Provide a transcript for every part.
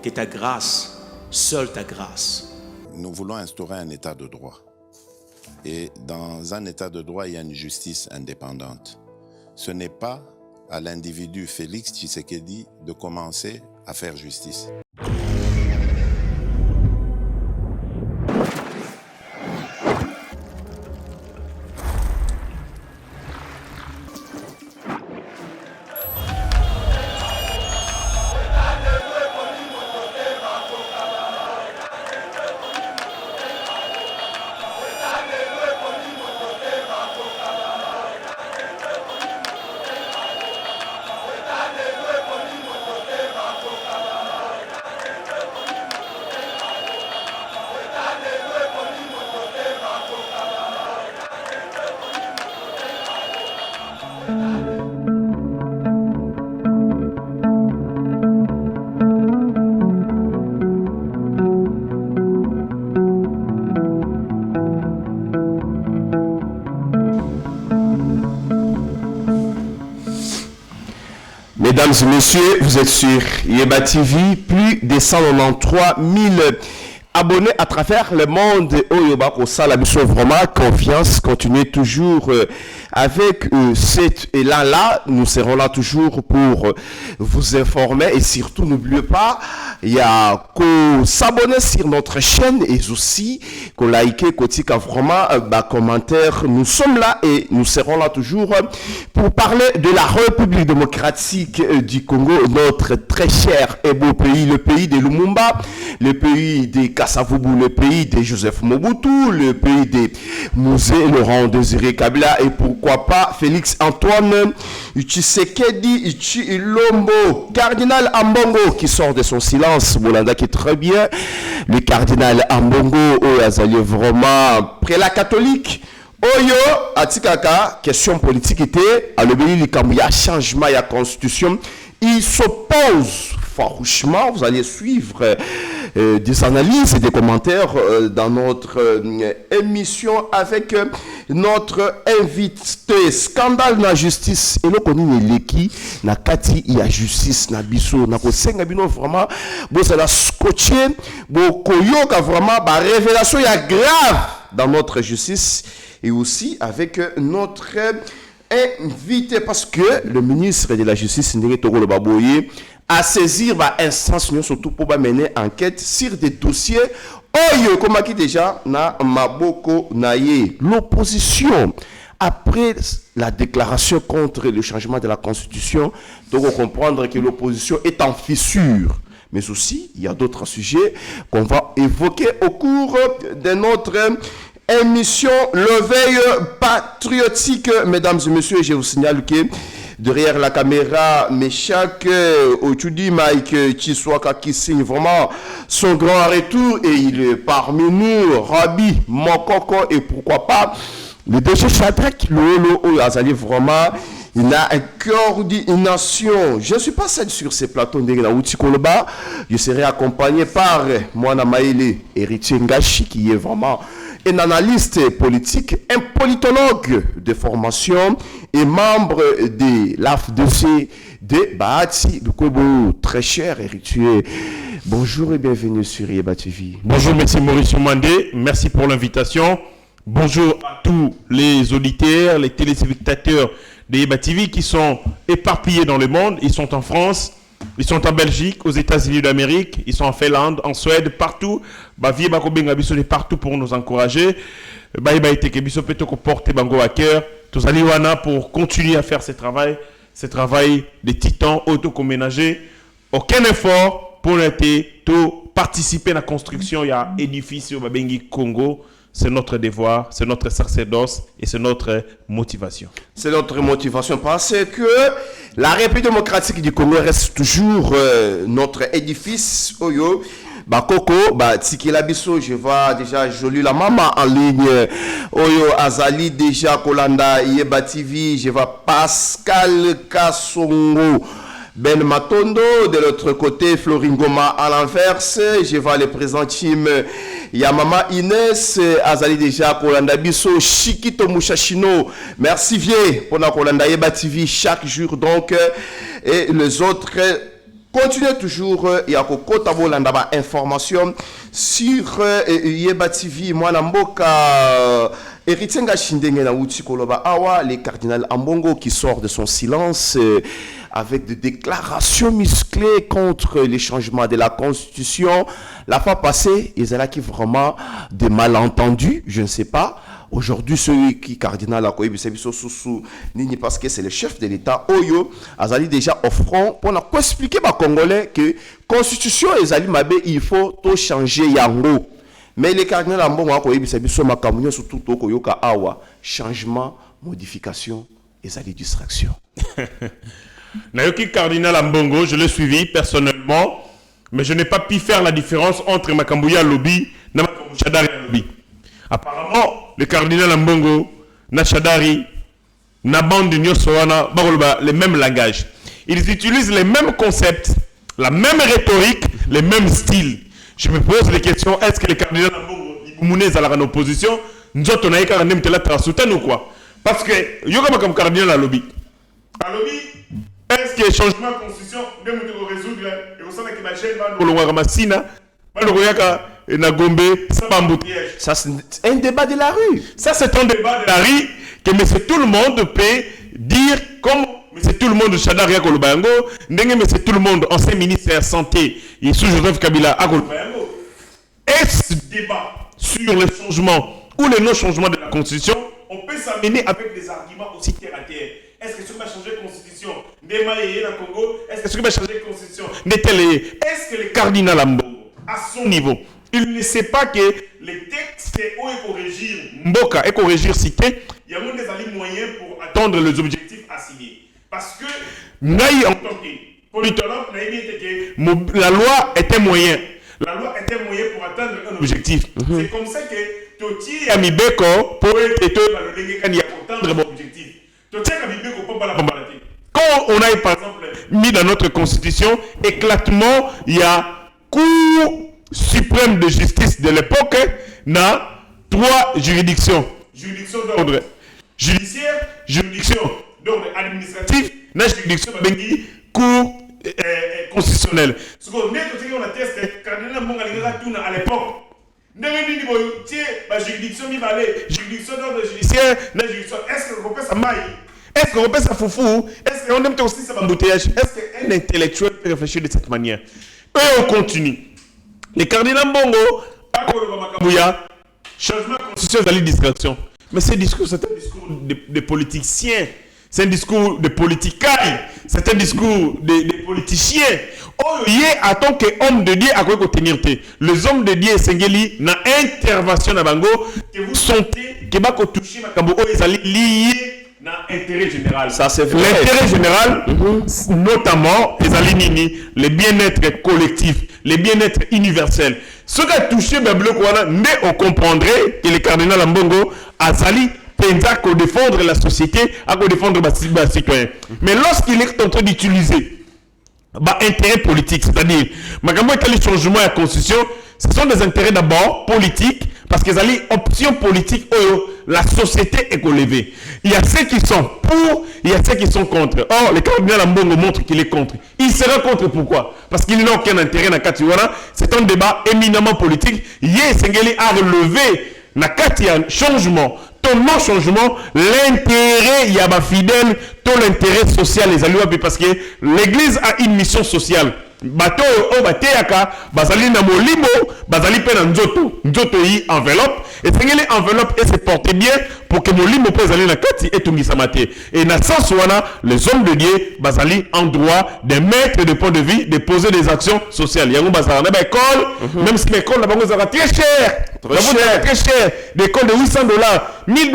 Que ta grâce, seule ta grâce. Nous voulons instaurer un état de droit. Et dans un état de droit, il y a une justice indépendante. Ce n'est pas à l'individu Félix Tshisekedi de commencer à faire justice. Mesdames et messieurs, vous êtes sur Yeba TV, plus de 193 000 abonnés à travers le monde. Oyoba Kosa, vraiment confiance, continuez toujours avec cet élan-là. Nous serons là toujours pour vous informer et surtout n'oubliez pas, il y a qu'à s'abonner sur notre chaîne et aussi qu'à liker, qu'à vraiment commentaire. Nous sommes là et nous serons là toujours pour parler de la République démocratique du Congo, notre très cher et beau pays, le pays de Lumumba, le pays de Kasavubu, le pays de Joseph Mobutu, le pays de Musée Laurent Désiré Kabila et pourquoi pas Félix Antoine Tshisekedi Tshilombo, cardinal Ambongo qui sort de son silence, Bolanda qui est très bien, le cardinal Ambongo, Azali vraiment prélat catholique. Oyo, atikaka, question politique était, à l'obéi il y a changement, il y a constitution, il s'oppose farouchement, vous allez suivre des analyses et des commentaires dans notre émission avec notre invité. Scandale na justice, et le connu leki, na kati il y a justice, na biso, na kosenga bino vraiment, bon ça la scotché, bon koyoka vraiment, ba révélation il y a grave dans notre justice. Et aussi avec notre invité, parce que le ministre de la Justice, Togolo Baboye, a saisir l'instance, surtout pour mener enquête sur des dossiers. Oyo, comme qui déjà, na Maboko Naye, l'opposition. Après la déclaration contre le changement de la Constitution, donc on comprendre que l'opposition est en fissure. Mais aussi, il y a d'autres sujets qu'on va évoquer au cours de notre émission Le Veille patriotique. Mesdames et messieurs, je vous signale que derrière la caméra, Meshak Ochudi Mike Chiswaka qui signe vraiment son grand retour et il est parmi nous, Rabi Mokoko et pourquoi pas le DG Shadrach Lolo Azali vraiment. Il a un coordination. Je ne suis pas seul sur ces plateaux de la Outikoloba. Je serai accompagné par Moana Maïle, héritier Ngashi, qui est vraiment un analyste politique, un politologue de formation et membre de l'AFDC de Bahati Lukobo. Très cher héritier. Bonjour et bienvenue sur Yeba TV. Bonjour, merci Maurice Mandé. Merci pour l'invitation. Bonjour à tous les auditeurs, les téléspectateurs de Yeba TV qui sont éparpillés dans le monde. Ils sont en France, ils sont en Belgique, aux États-Unis d'Amérique, ils sont en Finlande, en Suède, partout. Partout pour nous encourager. Porter Bango à cœur. Tous allez pour continuer à faire ce travail de titans autocoménagés. Aucun effort pour participer à la construction. Il y a édifice au Babengi Congo. C'est notre devoir, c'est notre sacerdoce et c'est notre motivation. C'est notre motivation parce que la République démocratique du Congo reste toujours notre édifice. Oyo, Bakoko, Tikila Bisso, je vois déjà Jolie la maman en ligne. Oyo Azali déjà Kolanda, Yeba TV, je vois Pascal Kassongo. Ben Matondo, de l'autre côté, Floringoma à l'inverse. Je vois le présent team. Yamama Inès, Azali déjà, Kolanda Bisso, Chikito Mouchachino. Merci vieux pour la Kolanda Yeba TV chaque jour donc. Et les autres Continuez toujours, il y a Kokota Bolandaba information sur Yeba TV, Mwanamboka, Eritenga Shindenge na Uti Koloba Awa, le cardinal Ambongo qui sort de son silence avec des déclarations musclées contre les changements de la Constitution. La fois passée, ils étaient qui vraiment des malentendus, je ne sais pas. Aujourd'hui, celui qui cardinal a Nini parce que c'est le chef de l'État, Oyo, Azali déjà au front pour expliquer aux Congolais que la Constitution Azali Mabe, il faut tout changer Yango. Mais les cardinal Ambongo a surtout Tokoyoka Awa, changement, modification, Azali distraction. Nayoki cardinal Ambongo, je l'ai suivi personnellement, mais je n'ai pas pu faire la différence entre Makambouya Lobby et Makambouchadari Lobby. Apparemment, le cardinal Ambongo, Nachadari, Naband de Soana, les mêmes langages. Ils utilisent les mêmes concepts, la même rhétorique, les mêmes styles. Je me pose les questions, est-ce que le cardinal Ambongo, Mounez à la opposition, nous autres, on a été ou quoi? Parce que, il y a comme cardinal à lobby. À lobby, est-ce que le changement de constitution, nous devons résoudre, et au sein de la chaîne, nous devons Ramassina, Ça, c'est un débat de la rue. Ça, c'est un débat de la rue que monsieur tout le monde peut dire comme monsieur tout le monde Chadaria Kolobango, monsieur tout le monde ancien ministre de la Santé et sous Joseph Kabila à Kolobango. Est-ce débat sur le changement ou le non-changement de la Constitution, on peut s'amener avec des arguments aussi terre à terre. Est-ce que ce qui va changer la Constitution des Malayés dans le Congo? Est-ce que ce qui va changer la Constitution des Téléés? Est-ce que le cardinal Ambongo, à son niveau, il ne sait pas que les textes où il faut régir Mboka et corrigir cité, il y a des moyens pour atteindre les objectifs assignés. Parce que, Naï en tant que politologue, la loi est un moyen. La loi est un moyen pour atteindre un objectif. C'est comme ça que Toti Amibeko pour atteindre mon objectif. Toti Amibeko pour la bombarder. Quand on a par exemple mis dans notre constitution, éclatement, il y a Cour suprême de justice de l'époque n'a 3 juridictions. Juridiction d'ordre judiciaire, juridiction d'ordre administratif, na juridiction bengi cour constitutionnelle. Ce qu'on met on a testé cardinal Mongalingara tuna à l'époque. Ndenge ni boyo tie ba juridiction mi balé, juridiction d'ordre judiciaire, na juridiction est-ce que repère ça maille? Est-ce que repère ça foufou? Est-ce qu'on aime aussi ça embouteillage? Est-ce qu'un intellectuel peut réfléchir de cette manière? Et on continue. Les cardinaux Mbongo, changement de constitution de la distraction. Mais ce discours, c'est un discours de politiciens. C'est un discours de politicailles. C'est un discours de politiciens. Oh, en tant qu'homme de Dieu, à quoi tenir? Les hommes de Dieu, Sengeli, na intervention à Bango, que vous sentez que vous touchez Makambo, ils allaient lier l'intérêt général. Ça, c'est vrai. L'intérêt général, notamment, les bien-être collectif, les bien-être universel. Ce qui a touché on comprendrait que le cardinal Ambongo a sali pensa qu'on défendre la société, à défendre les citoyens. Mais lorsqu'il est en train d'utiliser intérêt politique, c'est-à-dire, les changements à la constitution, ce sont des intérêts d'abord politiques, parce que les options politiques, la société est levée. Il y a ceux qui sont pour, il y a ceux qui sont contre. Or, le cardinal Ambongo montre qu'il est contre. Il sera contre pourquoi? Parce qu'il n'a aucun intérêt dans Katiwana. C'est un débat éminemment politique. Yé Sengeli a relevé na Katia changement, ton non-changement, l'intérêt, il y a ma fidèle, ton intérêt social, les alliés, parce que l'église a une mission sociale. Bato o bateaka bazali na molimo bazali pe na nzoto yi enveloppe et sengeli enveloppe et se porter bien pour que molimo pe zali na kati et tungisamate et na sens wana les hommes de Dieu bazali en droit de mettre des points de vue de poser des actions sociales yango bazala na école même si l'école na bango zara très cher l'école de $800 $1000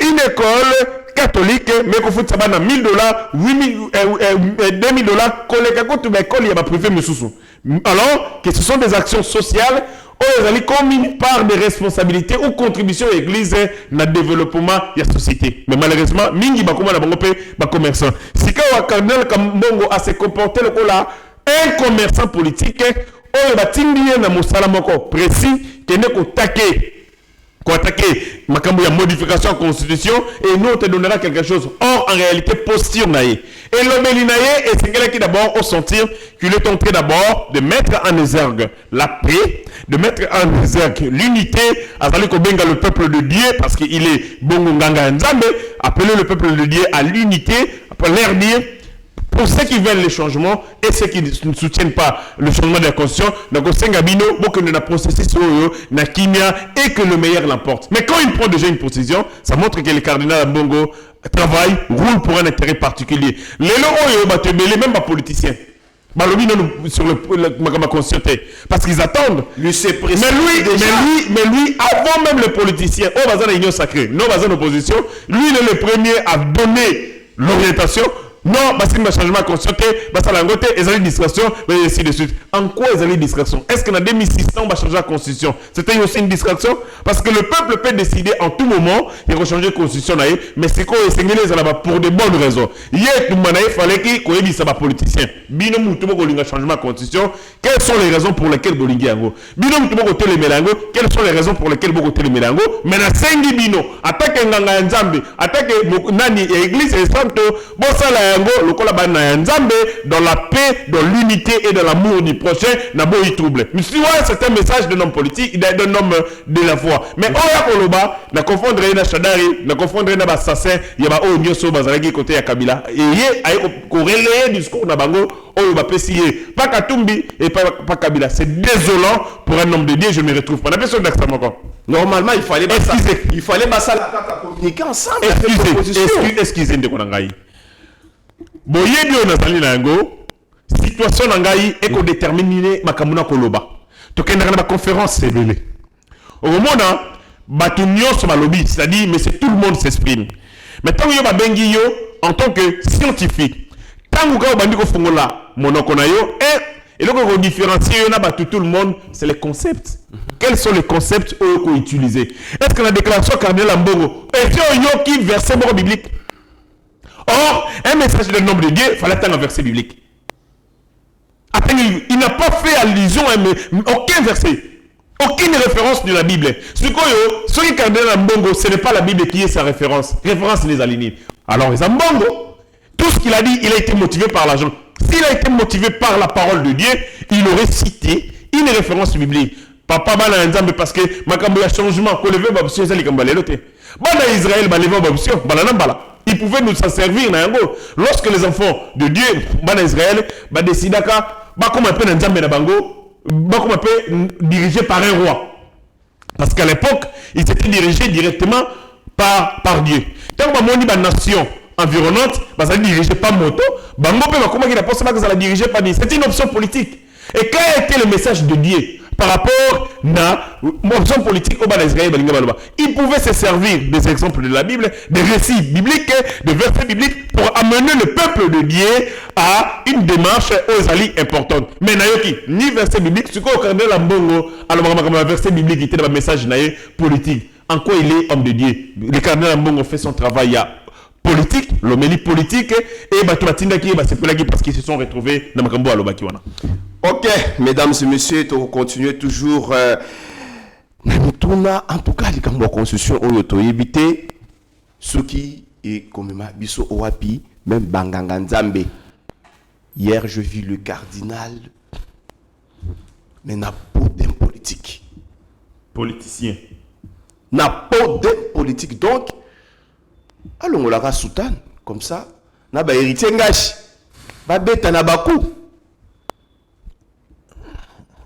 une école catholique, mais qu'on faut ça $1000, $2000, il y a privé, alors que ce sont des actions sociales, où ils allaient comme une part de responsabilité ou contribution à l'église dans le développement de la société. Mais malheureusement, mingi bakoma na bango pe ba commerçant. Si ka wa cardinal Kambongo a se comporter le là un commerçant politique, où il va tindie na mosala moko précis, que ne ko taquer Qu'on attaquer makambo ya modification de la constitution et nous on te donnera quelque chose. Or en réalité posture naïe. Et l'obéli naïe est ce qui d'abord au sentir qu'il est en train d'abord de mettre en exergue la paix, de mettre en exergue l'unité, avec le peuple de Dieu parce qu'il est bongo nganga nzambe, appeler le peuple de Dieu à l'unité, pour leur dire pour ceux qui veulent le changement et ceux qui ne soutiennent pas le changement de la constitution, donc Sengabino, beaucoup de processus na kimia et que le meilleur l'emporte. Mais quand il prend déjà une position, ça montre que le cardinal Mbongo travaille, roule pour un intérêt particulier. Les gens, même pas politiciens. Sur ma constitution parce qu'ils attendent. Lui c'est précis. Mais lui, avant même le politicien, au bazar de l'union sacrée, non bazar d'opposition, lui il est le premier à donner l'orientation. Non, parce qu'il y a un changement conscient, parce qu'il y a une distraction, mais ainsi de suite. En quoi il y a une distraction? Est-ce qu'en 2600, on va changer la constitution? C'était aussi une distraction? Parce que le peuple peut décider en tout moment, il va changer la constitution, mais c'est quoi? C'est pour de bonnes raisons. Hier, il fallait qu'il y ait des politiciens. Bino Moutouma Golinga changement de constitution, quelles sont les raisons pour lesquelles Golinga Yango? Bino Moutouma Goté les Mélango, quelles sont les raisons pour lesquelles Goté les Mélango? Mais na Sengi Bino, attaque Nganga Nzambe, attaque Nani et Église et Santo, Bossala dans la paix, dans l'unité et dans l'amour du prochain, n'a beau y troubler. Mais si c'est un message d'un homme politique, d'un homme de la foi. Mais Oya Koloba, n'a confondre na Chadari, n'a confondre na Bassassin, il y a au Nyoso Bazaragi côté à Kabila. Et il y a corrélé discours na Bango, Oyo Bapessier, pas Katumbi et pas Kabila. C'est désolant pour un homme de Dieu, je ne me retrouve pas. On a besoin d'extrême encore. Normalement, il fallait pas communiquer ensemble. Excusez de Konangaï. Boyebi onazali na yango situation na ngai eko déterminer makamuna koloba tokenda na conférence cellule au moment batu nyonso balobi c'est-à-dire mais c'est tout le monde s'exprime mais tant yo babengi yo en tant que scientifique tangu ka bandi ko fongola monoko na yo et le ko différencier yo na batu tout le monde c'est les concepts. Quels sont les concepts qu'on utilise? Est-ce que la déclaration cardinal Mbongo est yo qui verset biblique? Or, un message de l'homme de Dieu, il fallait attendre un verset biblique. Il n'a pas fait allusion à aucun verset, aucune référence de la Bible. Ce qui est cardinal Mbongo, ce n'est pas la Bible qui est sa référence. Référence les alignés. Alors, les Mbongo, tout ce qu'il a dit, il a été motivé par l'argent. S'il a été motivé par la parole de Dieu, il aurait cité une référence biblique. Papa bana nzambe parce que makambo ya changement ko lever babusio ezali kambala lote. Bana Israël ba lever babusio bana nambala. Ils pouvaient nous en servir na yango. Lorsque les enfants de Dieu bana Israël ba décidaka ba comme un peu nzambe na bango, ba comme un peu dirigé par un roi. Parce qu'à l'époque, ils étaient dirigés directement par Dieu. Tant que moni ba nation environnante, ba ça dirigé par moto, bango pe ba comment qu'il a pensé que ça la diriger par Dieu. C'est une option politique. Et quel a été le message de Dieu par rapport à l'option politique au bas d'Israël? Il pouvait se servir des exemples de la Bible, des récits bibliques, des versets bibliques pour amener le peuple de Dieu à une démarche aux alliés importante. Mais Nayoki, ni verset biblique, ce qu'on connaît la Mbongo, alors un verset biblique qui était un message politique. En quoi il est homme de Dieu? Le cardinal Mbongo fait son travail politique, l'homélie politique, et Batouatinda qui est parce qu'ils se sont retrouvés dans Makambo à Lobakiwana. Ok, mesdames et messieurs, on continue toujours. En tout cas, les Kambo Constitution, on a évité ce qui est comme Biso Owapi, même Banganga Nzambe. Hier, je vis le cardinal, mais n'a pas d'un politique. Politicien. N'a pas d'un politique. Donc, allons on la soutane, comme ça, n'a pas héritier ngash. Ba beta na bakou.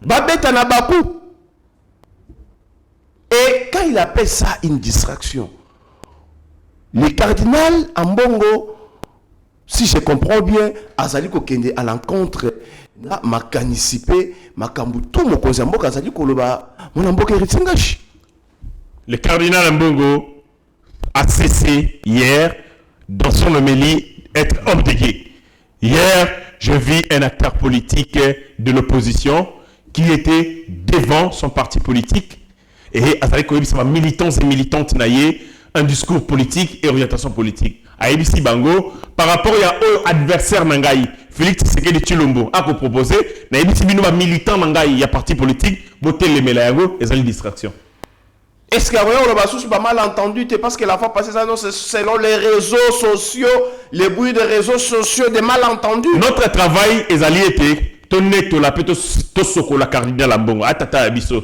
Babeta na bakou. Et quand il appelle ça une distraction, le cardinal Mbongo, si je comprends bien, Azali Kokende à l'encontre, m'a canicipé, m'a kambutu, mon kozambo, Azali Koloba, mon amboke Ritsengashi. Le cardinal Mbongo a cessé hier, dans son homélie, être homme de Dieu. Hier, je vis un acteur politique de l'opposition qui était devant son parti politique et avec militants et militantes naïe un discours politique et orientation politique. À ABC Bango, par rapport à l'adversaire Nangaï, Félix Tshisekedi Tshilombo a proposé, na ABC Bino militant Nangaï, il y a parti politique, voter les Melayango et ça une distraction. Est-ce qu'il y a rien, on a pas mal entendu, parce que la fois passée, ça, non, c'est selon les réseaux sociaux, les bruits des réseaux sociaux, des malentendus. Notre travail est allé été, tonné, la peut soko la cardinal Ambongo, atata abisso.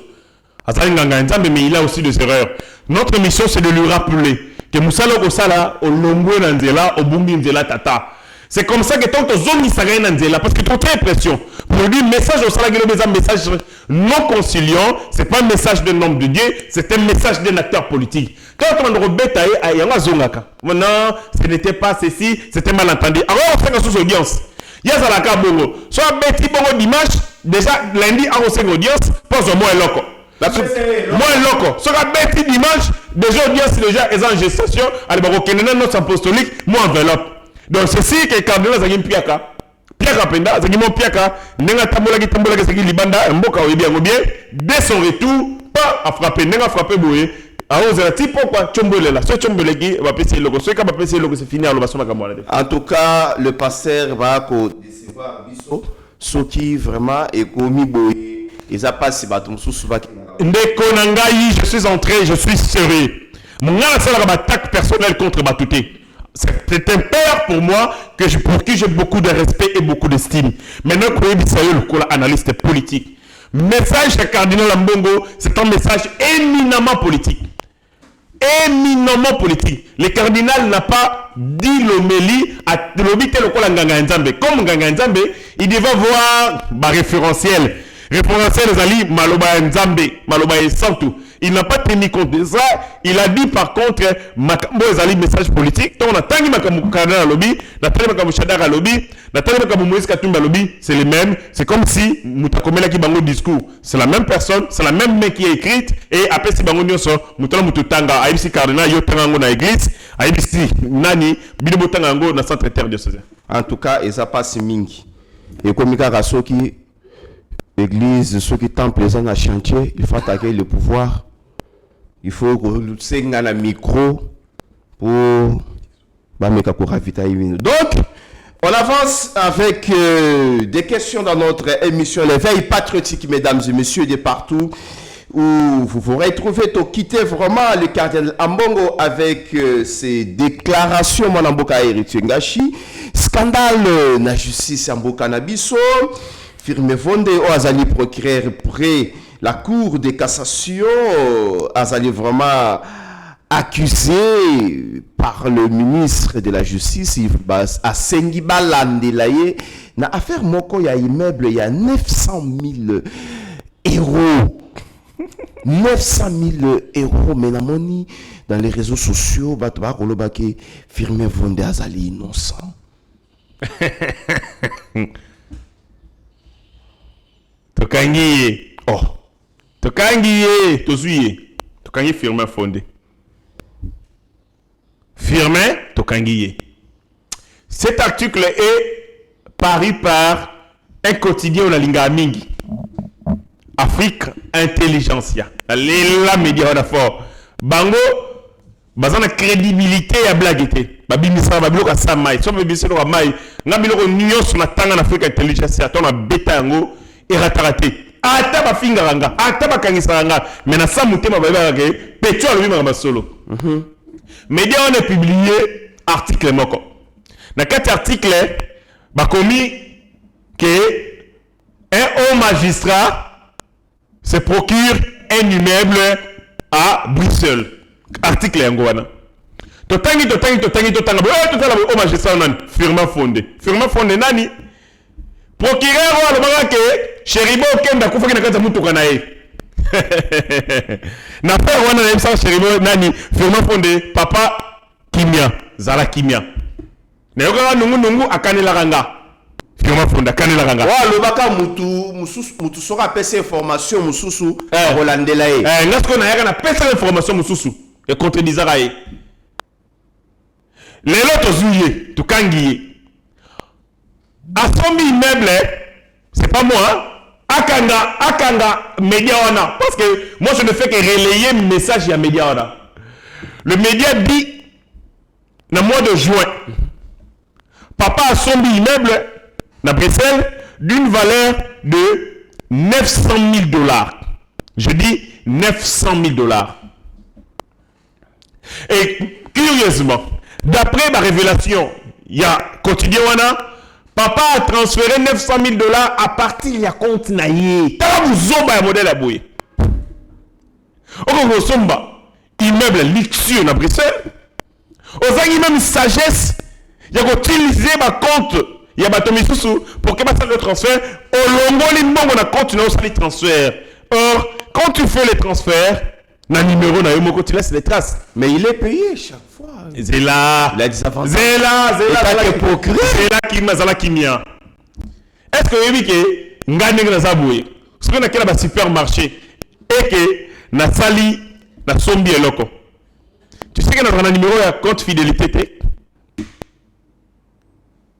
Mais il a aussi des erreurs. Notre mission, c'est de lui rappeler que Moussalo Kosala, au Lombo Nanzela, au Bumbi Nzela Tata. C'est comme ça que tant que zone Israël Nanzela, parce que tu as très pression. Pour lui, message au Salah, un message non conciliant, c'est pas un message d'un homme de Dieu, c'est un message d'un acteur politique. Quand on a rebêté à Yangazongaka, non, ce n'était pas ceci, c'était mal entendu. Alors, on fait que sous audience. Yazalaka Bongo, soit Betty Bongo dimanche, déjà lundi, on fait audience, pose au moins loco. Moi loco, soit Betty dimanche, déjà audience, déjà, ils en gestation, à l'Ibarokenena, notre apostolique, moi enveloppe. Donc, ceci que le cardinal Zagim Piaka, Piaka Penda, Zagimon Piaka, Nenga Tambola Zagim Libanda, Mboka Oyebi Angobien, dès son retour, pas à frapper, Nenga frapper Boué, à 11 h, type pourquoi Tchombole là, ce Tchombole qui va passer le logo, ce qui va passer le logo, c'est fini à l'obation Makamouala. En tout cas, le pasteur va décevoir Bisso, ce qui vraiment est commis Boué, ils a pas si bateau sous Souvaki. Ndekonangaï, je suis entré, je suis sérieux. Mon gars, c'est la attaque personnelle contre Batouté. C'est un père pour moi pour qui j'ai beaucoup de respect et beaucoup d'estime. Maintenant, le analyste politique. Message de Cardinal Ambongo, c'est un message éminemment politique. Éminemment politique. Le cardinal n'a pas dit l'homélie à l'obité le Nganga Nzambe. Comme Nganga Nzambe, il devait voir référentiel. Référentiel les alliés Maloba Nzambe, Maloba et Santou. Il n'a pas tenu compte de ça. Il a dit par contre, Makambo Ezali message politique. Donc on a tangi Makambo Kardinal à lobby, on a tangi Makambo Chadar à lobby, on a tangi Makambo Moïse Katumba à lobby. C'est les mêmes. C'est comme si Moutakomela qui bango discours. C'est la même personne, c'est la même mec qui est écrite. Et après si bango nyonso, Moutala Moututanga, Aïbisi Cardinal, Yotangango na église, Aïbisi Nani, Bidobo Tangango na centre terre diocésain. En tout cas, il n'y a pas si mingi. Et comme il y a ceux qui l'église, ceux qui temple les gens à chantier, il faut attaquer le pouvoir. Il faut que nous ayons un micro pour ravitailler. Donc, on avance avec des questions dans notre émission L'éveil patriotique, mesdames et messieurs, de partout où vous pourrez trouver tout quitter vraiment le cardinal Ambongo avec ses déclarations Manamboka héritier Ngashi, scandale na justice Amboka Nabiso, firme Vonde ou Azali procureur près la cour de cassation, Azali vraiment accusé par le ministre de la justice à Sengiba Landelaye na affaire moko ya immeuble il y a 900 000 euros. 900 000 euros, mais dans les réseaux sociaux, Batba Kolobake firme Vonde Azali innocent. Tokangi, oh, Tokangi, Tozuye, Tokangi firme Fondé. Firme Tokangi. Cet article est paru par un quotidien au Linga Mingi. Afrique Intelligentsia. La média on a fort. Bango, bazana crédibilité à blagueté. Babimisa babilo ka samai. So babimisa ka mai. Ngabilo ko nuance na tanga na Afrique Intelligentsia. Tona beta yango et ratarate. Ata ba finga ranga, ata ba kangisa ranga. Mais na samutema babeba ke pétrole lui ma solo. Média on a publié article moko. Na quatre articles ba commis que un haut magistrat se procure un immeuble à Bruxelles. Article Yangoana. Totangi. Oh, magistrat, firma fondé. Firma fondé, nani? Procureur, le marin que Chéribo, Kenda, Koufaki, Nakata, Moutokanae. N'a pas Rwanda, Nemsa, Chéribo, nani? Firma fondé, papa, Kimia, Zala Kimia. Neoka, Nungu, Akane Laranga. Firma fonda kanela ranga. Wa le baka mutu sera pese information mususu Rolandela e. Ngasko na yaka na pese information mususu et contredisera e. Lelo tozuye tukangiye. Asombi immeuble, c'est pas moi hein? Akanga média wana parce que moi je ne fais que relayer le message à média wana. Le média dit dans le mois de juin papa asombi immeuble à Bruxelles d'une valeur de 900 000 $. Je dis 900 000 $. Et curieusement, d'après ma révélation, il y a quotidien wana, papa a transféré 900 000 dollars à partir de compte naïe. T'as vous zomba un modèle à bouiller. Au somba, immeuble luxueux à Bruxelles. Aux amis même sagesse, il y a utilisé ma compte, il y a bateau misoussou pour que ça le transfert. Au longo limbo on a continué aussi les transferts. Or, quand tu fais les transferts, na numéro na yomoko tu laisses les traces. Mais il est payé chaque fois. C'est là. Il a des avantages. C'est là qui mazala kimia. Est-ce que vous avez que ngane na zaboué? Ce qu'on a qu'à la supermarché et que na sali na sombi eloko. Tu sais que notre numéro est à compte fidélité.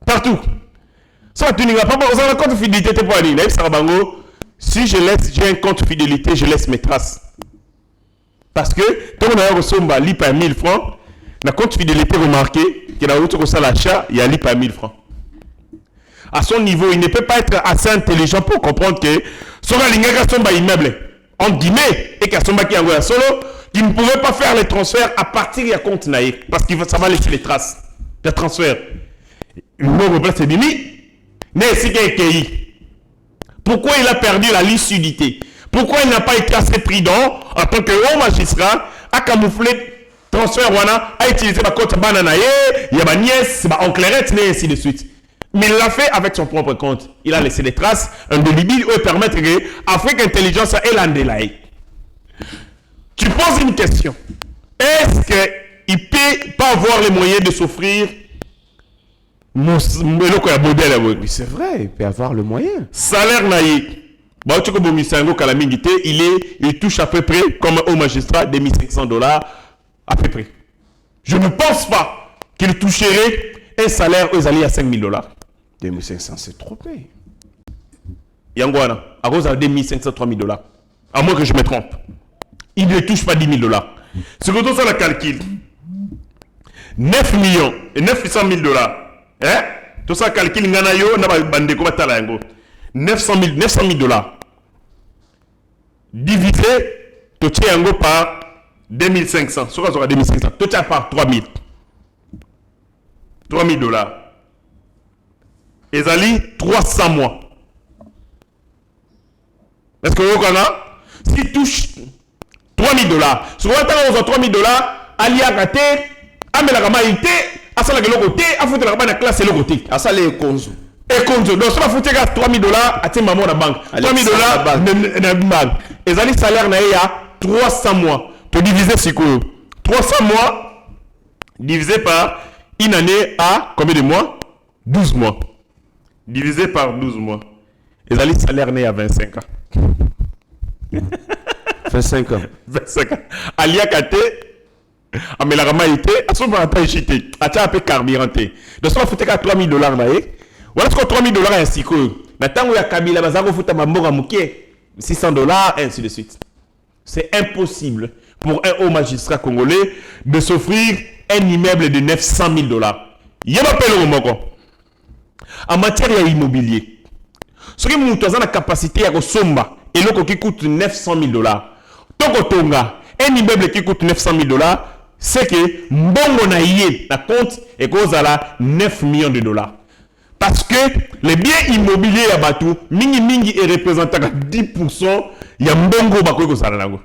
Partout. Ça tu n'as pas besoin de compte fidélité pour aller. Si j'ai un compte fidélité, je laisse mes traces. Parce que quand on a reçu l'IP à 1000 francs, le compte fidélité remarqué qu'il a reçu l'achat, il y a l'IP à 1000 francs. À son niveau, il ne peut pas être assez intelligent pour comprendre que son immeuble, en guillemets, et qu'à son qui a solo, qu'il ne pouvait pas faire les transferts à partir du compte naïf. Parce que ça va laisser les traces de transfert. Le mot place est demi. Pourquoi il a perdu la lucidité? Pourquoi il n'a pas été assez prudent en tant que haut magistrat à camoufler transfert wana, à utiliser ma compte bananaye, il y a ma nièce, ma onclerette, et ainsi de suite. Mais il l'a fait avec son propre compte. Il a laissé des traces, un délibile où il permet que Afrique Intelligence et l'Andelaï. Tu poses une question. Est-ce qu'il ne peut pas avoir les moyens de s'offrir? Oui, c'est vrai, il peut avoir le moyen. Salaire naïe. Il touche à peu près comme un magistrat $2 500 à peu près. Je ne pense pas qu'il toucherait un salaire aux alliés à $5 000. 2500, c'est trop payé. Yangwana, à cause de $2 500, $3 000. À moins que je me trompe. Il ne touche pas $10 000. C'est que tout ça, la calcul. 9 millions et 900 000 $. Hein? Tout ça, calcul, nganayo, n'a pas bandé comme ça, 900 000 $. Divisé, tu tiens par 2500. Ce sera 2500. Tu tiens par 3000. 3000 $. Et ça lit 300 mois. Est-ce que vous connaissez? Si touche 3000 $, sur le 3000 $, Ali a gâté, Amela Ramaïté, Asala de l'autre côté, Afouté la Ramana classe et l'autre côté. Asala et Konzo. Et Konzo. Donc, si vous faites 3000 $, à tes mamans à la banque. 3000 $, à la banque. Et ça lit salaire na ya 300 mois. Tu divises c'est quoi? 300 mois divisé par une année à combien de mois? 12 mois. Divisé par 12 mois. Et ça lit salaire né à 25 ans. 25 ans. 25 ans. Alia Kate, Amelarama était, à son moment, échité. À un peu carburanté. Donc, ça va foutre à 3000 $. Voilà ce que 3000 $ ainsi que. Maintenant, il y a Kabila, Bazaro, Fouta, Mamora, Mouké, 600 $, ainsi de suite. C'est impossible pour un haut magistrat congolais de s'offrir un immeuble de 900 000 $. Il y a en matière immobilier. Ce qui nous a la capacité à somba et l'autre qui coûte 900 000 $. Tokotonga, un immeuble qui coûte 900 000 $, c'est que mbongo na yé na compte et cause à la 9 millions de $. Parce que les biens immobiliers à Batou, mingi est représenté à 10%, il y a mbongo bakoy ko sala nango.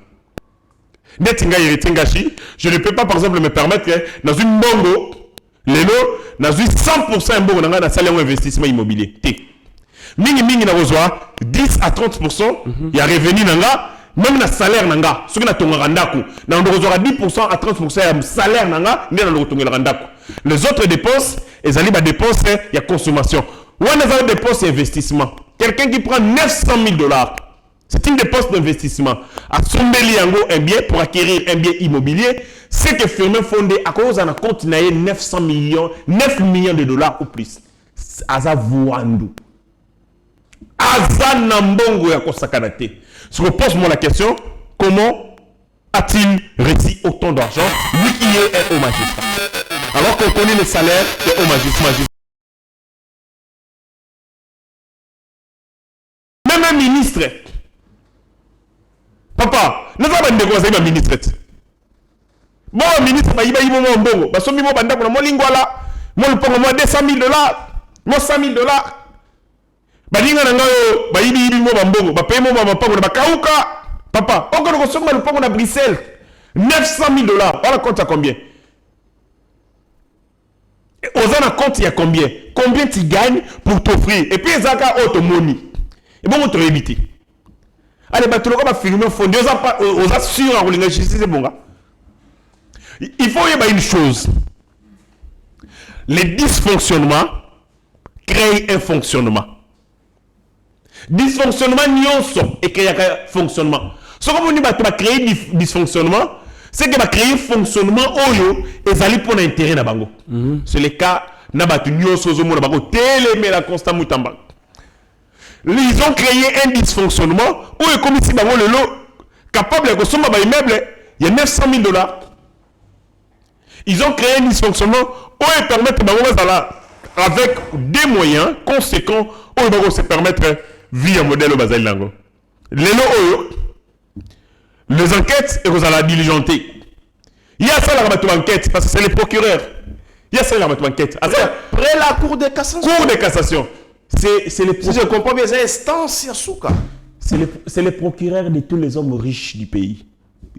Je ne peux pas par exemple me permettre que dans une mbongo, dans une 100% mbongo dans un salaire investissement immobilier. Mingi na reçoit 10 à 30%, il y a revenu nanga, même na salaire nanga, ce qui na tonga ndako, na on reçoit 10% à 30% de salaire nanga, ni na tonga ndako. Les autres dépenses, les alibas dépenses, il y a consommation. Ou on a des dépenses investissement. Quelqu'un qui prend 900 000 $, c'est une dépense d'investissement. À Sombeli Yango un bien pour acquérir un bien immobilier, c'est que firme fondé à cause d'un compte 9 millions de $ ou plus. Aza Vuandu. Aza Nambongo ya Kosakanate. Si je pose-moi la question, comment a-t-il réussi autant d'argent, lui qui est un haut magistrat? Alors qu'on connaît le salaire des hauts magistrats. Même un ministre. Papa, nous avons un ministre. Bon, ministre, bah, il va y avoir un bon. Bah, son mimo banda pour moi lingwala. Moi, le prends moi 200 000 $. Moi, 100 000 $. Bah, l'inga nanga yo. Bah, il y a un bon. Bah, paye moi ma pango. Bah, kauka. Papa, on va consommer le pango à Bruxelles. 900 000 $. Voilà, compte à combien? Aux un compte, il y a combien? Combien tu gagnes pour t'offrir? Et puis, il y a automoni. Et bon, on te éviter. Allez, bah, tu vas filmer fondé. Aux assureurs, on va c'est bon. Il faut y avoir une chose. Les dysfonctionnements créent un fonctionnement. Dysfonctionnement, nyonso et créer un fonctionnement. Ce que vous va créer un dysfonctionnement, c'est que va créer un fonctionnement oyo et ça lui pour l'intérêt na bango. C'est le cas na batu nyonso zo mo na bango télémé la constant mutamba. Ils ont créé un dysfonctionnement où est comme si bango le lot capable de consommer ba immeuble, il y a 900 000 $. Ils ont créé un dysfonctionnement où ils permettent avec des moyens conséquents où ils vont se permettre via un modèle au Basel Lango. Les enquêtes, ils vont la diligenter. Il y a ça la enquête parce que c'est les procureurs. Il y a ça la enquête. Après la Cour de cassation. Cour de cassation. C'est les Si je comprends bien, c'est instance Yasuka. c'est les procureurs de tous les hommes riches du pays.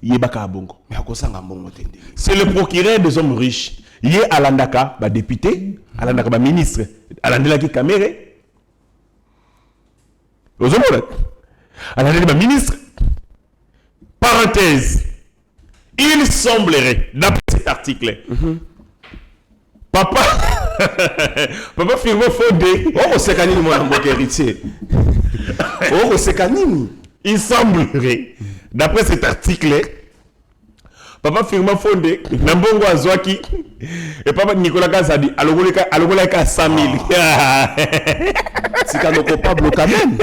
Yebaka Bongo. Mais à quoi ça bongo tende? C'est le procureur des hommes riches. Il est Alandaka, député, Alandaka, ministre, Alandaka Kamere. Aux hommes, Alandaka, ministre. Parenthèse. Il semblerait, d'après cet article, Papa firme fondé. Oh, c'est canini, mon héritier. Oh, c'est canini. Il semblerait, d'après cet article, Papa firma fondé, Nambongo Azwaki, et Papa Nicolas Kazadi, Alogoleka 100 000. Tika noko Pablo quand même.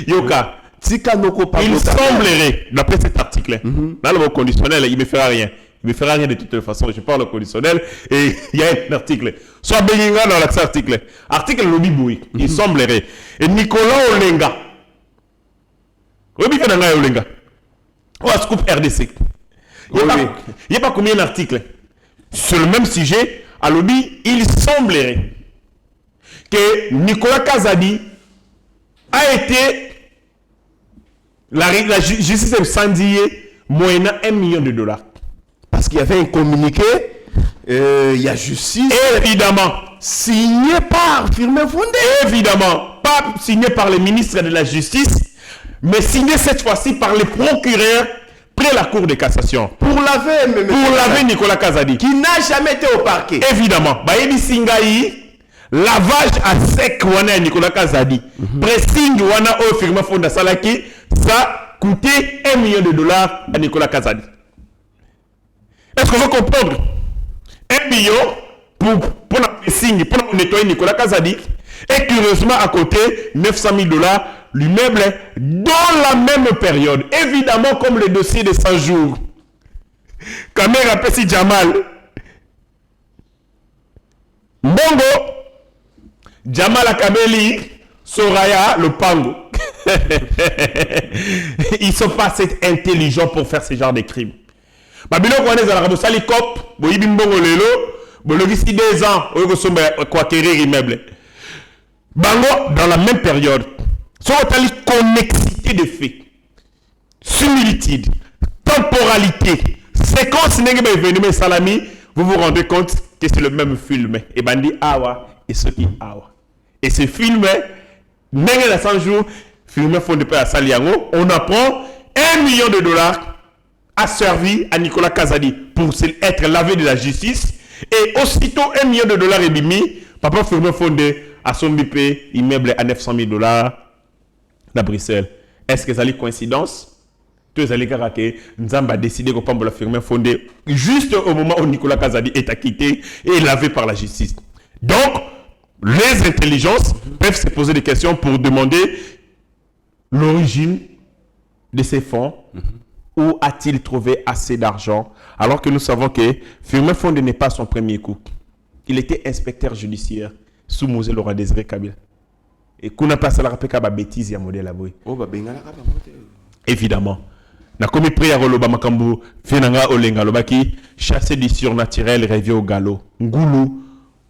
Yoka. Tika noko Pablo. Il semblerait, d'après cet article, dans le mot conditionnel, il ne me fera rien. Il ne me fera rien de toute façon. Je parle au conditionnel et il y a un article. Soit Beninga dans l'accès article. Article Lobiboui. Il semblerait. Et Nicolas Olenga. Oui, bien Nanga Olenga. Ou à Scoop RDC. Il n'y a pas combien d'articles. Sur le même sujet, à Lobi, il semblerait que Nicolas Kazadi a été la justice incendiée moyennant $1 million. Parce qu'il y avait un communiqué, il y a justice. Évidemment. Signé par Firmin Fondé. Évidemment. Pas signé par le ministre de la Justice, mais signé cette fois-ci par le procureur près la Cour de cassation. Pour laver Nicolas Kazadi. Qui n'a jamais été au parquet. Évidemment. Bayebi Singaï, lavage à sec wana Nicolas Kazadi. Pressing wana au Firmin Fondé Salaki, ça coûtait $1 million à Nicolas Kazadi. Est-ce qu'on va comprendre? 1 million pour la pressing, pour nettoyer Nicolas Kazadi. Et curieusement, à côté, 900 000 $, l'immeuble dans la même période. Évidemment, comme le dossier de 100 jours. Kamera Pessi Jamal. Mbongo. Jamal Akabeli. Soraya, le Pango. Ils ne sont pas assez intelligents pour faire ce genre de crimes. Babylon on est à la salicop, boyibi mbongo lelo, bologisi 2 ans, oyo somba kwa kérir immeuble. Bango dans la même période. Sur la connexité de faits, similitude, temporalité, séquence n'engebe événement salami, vous vous rendez compte que c'est le même film. Et bandi awa et ce qui awa. Et ce film, n'engebe la 100 jours, film fondé par la Saliango, on apprend $1 million a servi à Nicolas Kazadi pour être lavé de la justice et aussitôt $1 million et demi, Papa Firmin Fondé à son BP immeuble à 900 000 $ à Bruxelles. Est-ce que ça est coïncidence? Tous les gars que Nzamba a décidé qu'on peut la Firmin Fondé juste au moment où Nicolas Kazadi est acquitté et lavé par la justice. Donc, les intelligences peuvent se poser des questions pour demander l'origine de ces fonds. Où a-t-il trouvé assez d'argent alors que nous savons que Firmin Fondé n'est pas son premier coup. Il était inspecteur judiciaire sous Mosé Laurent Désiré Kabila. Et qu'on a passé la bêtise, il y a un modèle à vous. Évidemment. Na komi priya koloba makambu fenanga olenga lobaki chasser du surnaturel rêver au galop. Ngulu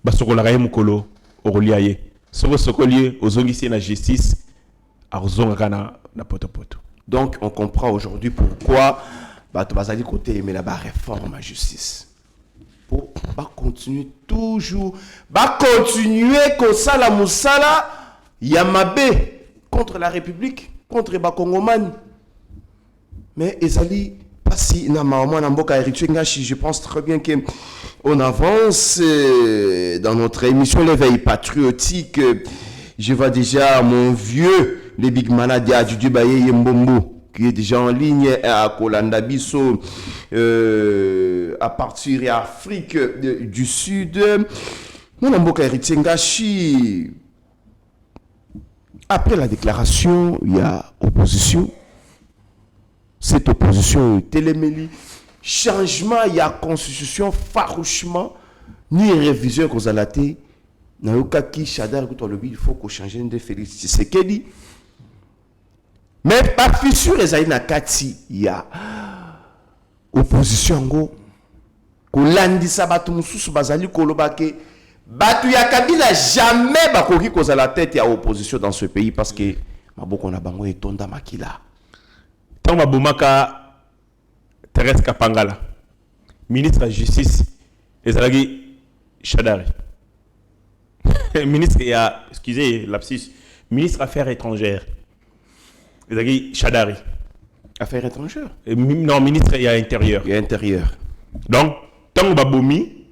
basokola kaye mukolo okolia ye. Soko sokolier ozongisi na justice azonga na poto. Donc on comprend aujourd'hui pourquoi bazali côté mais la réforme à justice. Pour continuer toujours continuer comme ça la musala yamabe contre la République, contre Bakongomani. Mais Ezali, pas si je pense très bien qu'on avance dans notre émission L'éveil patriotique. Je vois déjà mon vieux, les Big Manadia du Dubaye Mbombo, qui est déjà en ligne à Kolanda Bisso, à partir de l'Afrique du Sud. Mon amboka héritier Ngashi. Après la déclaration, il y a opposition. Cette opposition est télémélie. Changement, il y a constitution farouchement. Ni révision qu'on a laté. Il faut qu'on change de Félix Tshisekedi. Mais par fissure, il y a opposition. Kolandi sabatu mususu bazali kolobake. Batu ya Kabila jamais bakoki koza la tête ya opposition dans ce pays parce que maboko na bango etonda makila. Tant Boumaka Thérèse Kapangala, ministre de la Justice, Ezalagi Chadari. Ministre, excusez lapsus, ministre Affaires étrangères, Ezalagi Chadari. Affaires étrangères? Non, ministre et intérieur. Et intérieur. Donc, tant Baboumi,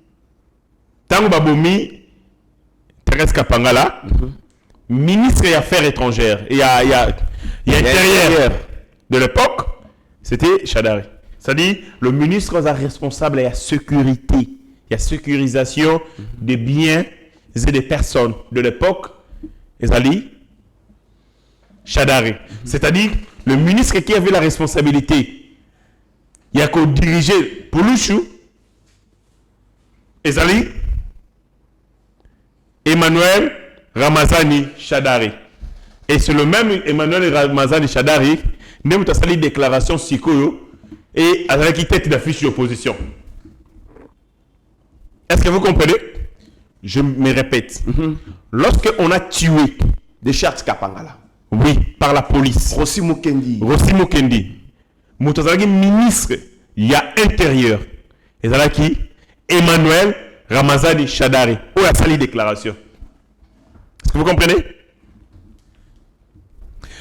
Thérèse Kapangala, ministre des Affaires étrangères, il y a intérieur de l'époque, c'était Chadari. C'est-à-dire, le ministre est responsable de la sécurité, il y a sécurisation des biens et des personnes de l'époque, Ezali Chadari. C'est-à-dire, le ministre qui avait la responsabilité, il y a qu'au diriger Poulouchou, Ezali Emmanuel Ramazani Chadari. Et c'est le même Emmanuel Ramazani Chadari qui a sali déclaration Sikoyo et avec qui tête d'affiche d'opposition. Est-ce que vous comprenez? Je me répète. Lorsqu'on a tué des Charles Kapangala, oui, par la police, Rossi Mukendi, Moutazalaki ministre, il y a intérieur. Et Zalaki Emmanuel Ramazani Chadari. Où a sali déclaration? Est-ce que vous comprenez?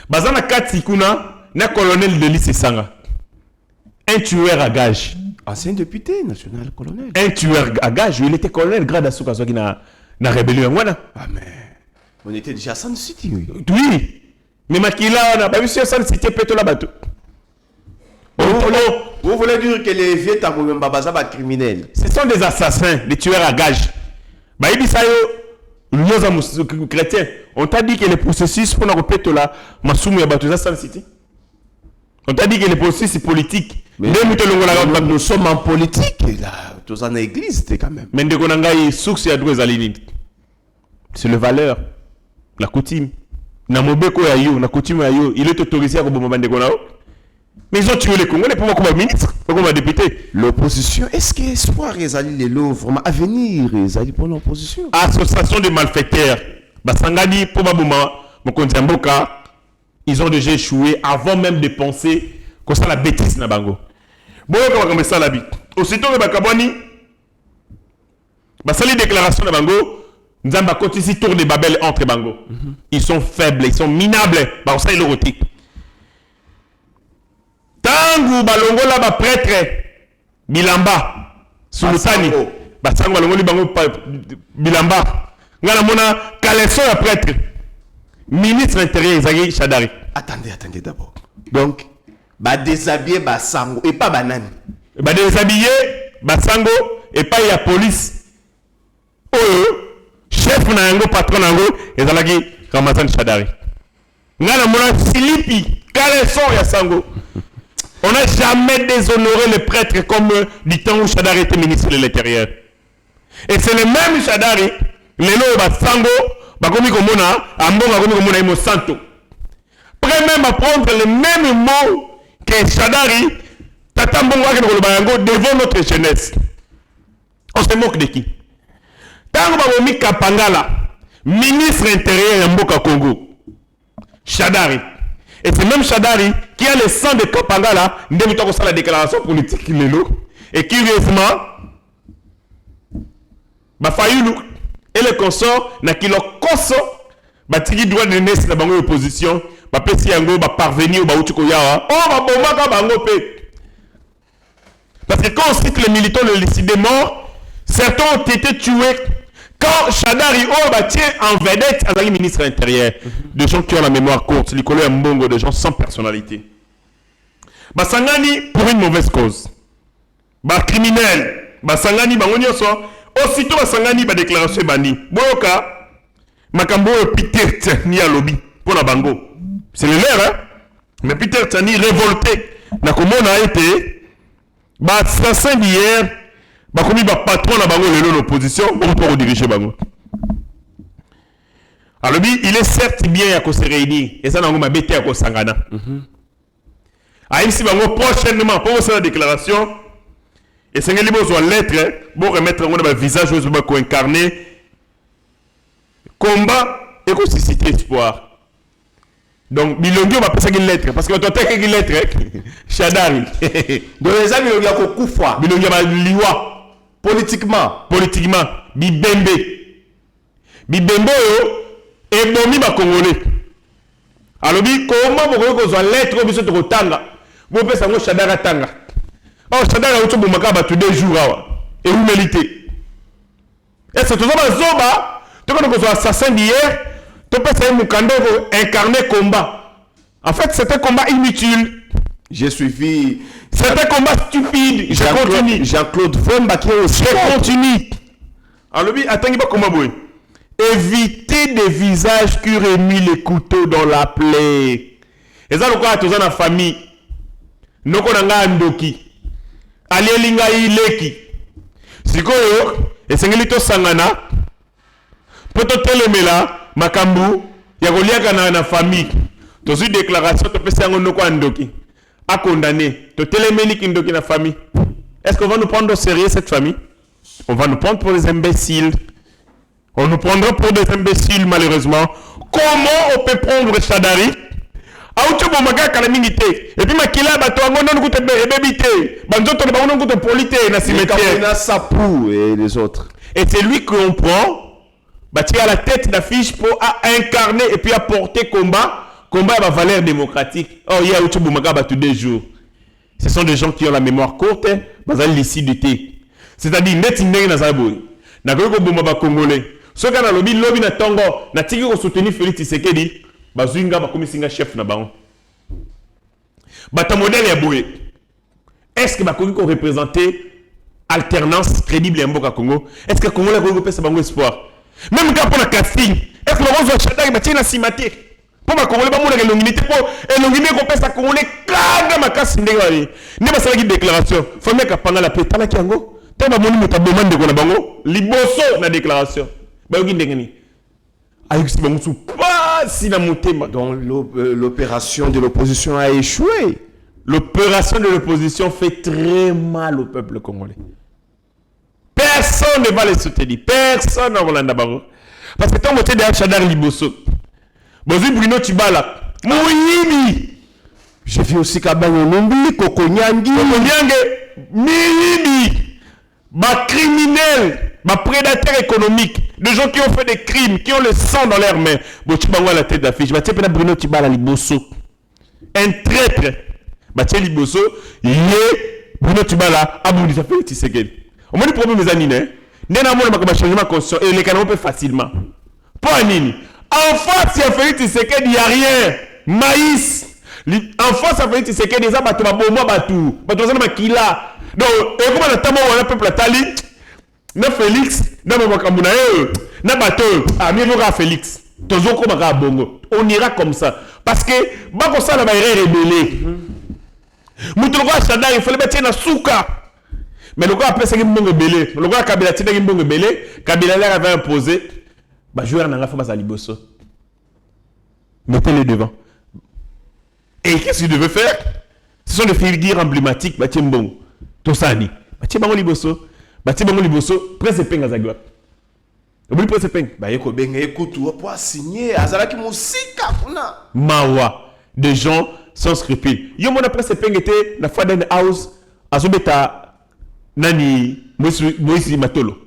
Bazana Katsikuna, na colonel de lycée Sanga. Un tueur à gage. Ancien député national, colonel. Un tueur à gage, il était colonel grâce à ce qu'il a na rébellion. Ah mais, on était déjà à Sun City. Oui. Mais Makila, on a pas vu sur Sun City, peut-être là bateau. Vous voulez dire que les vieux Taboumbabaza sont criminels? Ce sont des assassins, des tueurs à gages. Bah, il dit ça, nous chrétiens. On t'a dit que le processus pour nous répéter là, Massoumou Yabatuza Sun City. On t'a dit que le processus est politique. Mais nous sommes en politique, là. Tous en église, c'était quand même. Mais c'est le valeur, la coutume. Namobeko ya yo, la coutume ya yo, il est autorisé à Robomba Ndegonao. Mais ils ont tué les Congolais pour moi comme ministre, pas comme député. L'opposition, est-ce que espoir Ezali les lots vraiment à venir Ezali pour l'opposition? Association de malfaiteurs. Basangadi pour Babouma, Mokonzamboka, ils ont déjà échoué avant même de penser que ça la bêtise na bango. Bon, comme ça la vie. Aussitôt que Bakaboni, Basali déclaration na bango, Nzamba continue tour de Babel entre bango. Ils sont faibles, ils sont minables. Bah ça il le retire. Tangu balongola ba prêtre Bilamba Sultani Basango balongoli bango Bilamba ngana mona kaleso ya prêtre ministre intérieur Zagi Chadari. Attendez d'abord. Donc ba déshabiller Basango et pas banane. Ba déshabiller Basango et pas ya police. Chef na yango patron nango ezalaki Ramazan Chadari. Ngana mona silipi kaleso ya Sango. On n'a jamais déshonoré les prêtres comme du temps où Chadari était ministre de l'Intérieur. Et c'est le même Chadari, le nom de Sango, Bakomi Komona, Ambo Bakomi Komona Imo Santo. Prêt même à prendre les mêmes mots que Shadari, Tata Mbongo devant notre jeunesse. On se moque de qui? Tango Babomi Kapangala, ministre intérieur de Mboka Congo. Shadari. Et c'est même Shadari qui a le sang de Kapangala, n'débute comme ça la déclaration politique Lelo. Et curieusement, Bafayulu et le consort n'a qu'il koso, batiki droit de naissance dans bango opposition, bapesi yango ba parvenir ba utuko yawa. Oh ba bomaka bango pe. Parce que quand on cite les militants de l'ICD morts, certains ont été tués. Quand Shadari tient en vedette avec le ministre intérieur, des gens qui ont la mémoire courte, Likolo Mbongo, des gens sans personnalité. Basangani pour une mauvaise cause. Criminel. Basangani bangonyoso. Aussitôt Basangani ba déclaration bani. Boyoka makambo Peter Tani à lobby pour la bango. C'est le l'air, hein. Mais Peter Tani révolté. Na comment on a été assassin d'hier. Comme il va patron la bango le l'opposition pour diriger bango. Alors il est certes bien à cause se réunir et ça n'a pas bêté à cause sangana. Ah ici bango prochainement pour faire la déclaration et c'est que les besoin lettre pour remettre un visage pour incarner combat et susciter espoir. Donc Bilongi va passer une lettre parce que tu as une lettre Shadari. Donc les amis Bilongi a kokufa. Bilongi va liwa. Politiquement, Bibembe et Bomi ba Congolais. Alors comment vous pouvez que lettre au biso to tanga. Vous pouvez savoir Shadara tanga. Oh Shadara auto bomaka ba tous 2 jours et vous méritez. Et c'est toujours zoba, tu connais que soit assassin d'hier, tu peux savoir Mukando incarner combat. En fait, c'était un combat inutile. J'ai suivi. C'est un combat stupide. Je continue. Jean-Claude Vemba qui est aussi. Je continue. Alors, attendez pas comment vous. Évitez des visages qui auraient mis les couteaux dans la plaie. Et ça, le cas, tous dans la famille. Nous connaissons Ndoki. Alielinga Ileki. Sikoyo. Et c'est un sangana. Poto telemela. Makambu. Yagoliaka na la famille. Tous une déclaration. Tu peux faire un Ndoki. À condamner. Tu téléménique Ndoki na famille. Est-ce qu'on va nous prendre au sérieux cette famille? On va nous prendre pour des imbéciles. On nous prendra pour des imbéciles malheureusement. Comment on peut prendre Shadari? Et puis makila bato ngono ngute bébité. Banzoto ba ngono ngute polité na cimetière. Na Sapou et les autres. Et c'est lui qu'on prend bâtir à la tête d'affiche pour incarner et puis apporter combat à valeur démocratique. Oh il y a Utubumaka bato 2 jours. Ce sont des gens qui ont la mémoire courte, mais la lucidité. C'est-à-dire net ndenge na zaboy. Na ko bomba ba congolais. Ce qu'on a lobby na tongo na tiki ko soutenir Félix Tshisekedi. Bazuinga bakomisinga chef na bango. Bata modèle ya boye. Est-ce que bakoki ko représenter alternance crédible ya mboka Congo? Est-ce que Congo la ko pesa bango espoir? Même quand pour la casting, est-ce que le rose Shadari batina simaté? Pour ma Congolais ba mona ke longimité pour longimité ko pesa Congolais kanga makasi ndengali. Ne ba sala ki déclaration. Famille ka panga la petala ki yango. Taba moni muta bomande ko na bango liboso na déclaration. Ba yoki ndengeni. Donc l'opération de l'opposition a échoué. L'opération de l'opposition fait très mal au peuple congolais. Personne ne va les soutenir. Personne ne va les soutenir. Parce que tant que tu es Shadari Liboso, Bozu Bruno Tibala, Mouyimi. J'ai vu aussi Kabanyo Numbi, Kokonyangi, Miyimi, ma criminel. Ma prédateur économique, des gens qui ont fait des crimes, qui ont le sang dans leurs mains. Bon, tu vas la tête d'affiche. Bah, tu peux Bruno Tibala Liboso. Un traître. Bah, tu es Liboso. Bruno Tibala. Aboudi, ça fait Tshisekedi. On m'a dit problème mes amis, hein. N'en a pas changement conscient. Et les canaux peuvent facilement. Pas nini. En face, il y a Félix Tshisekedi, il n'y a rien. Maïs. En face, il y a Félix Tshisekedi, ça va te bomber, batou. Batou, ça va kila. Donc, et comment on a tellement on a peuple à Tali? Na Félix, na Makamuna, na bateau, mieux vaut Félix. Toujours comme un bongo. On ira comme ça. Parce que, bako ça la baïre rebellé. Moutouko Shadari, il fallait mettre na souka. Mais le gars après c'est un bon rebellé. Le gars Kabila tient un bon rebellé. Kabila là avait imposé. Bah jouer dans la femme à Liboso. Mettez-le devant. Et qu'est-ce qu'il devait faire? Ce sont des figures emblématiques. Batiembon, Tosani. Batiembon Liboso. Batiembon Liboso. Prince Peng Azagua. Vous Prince Peng. Bayeko benga ekutu pour signer azalaki musika kuna. Mawa. Des gens sans scrupules. Yo mon Prince Peng était la fois d'un house. Azobeta Nani Moïse Matolo.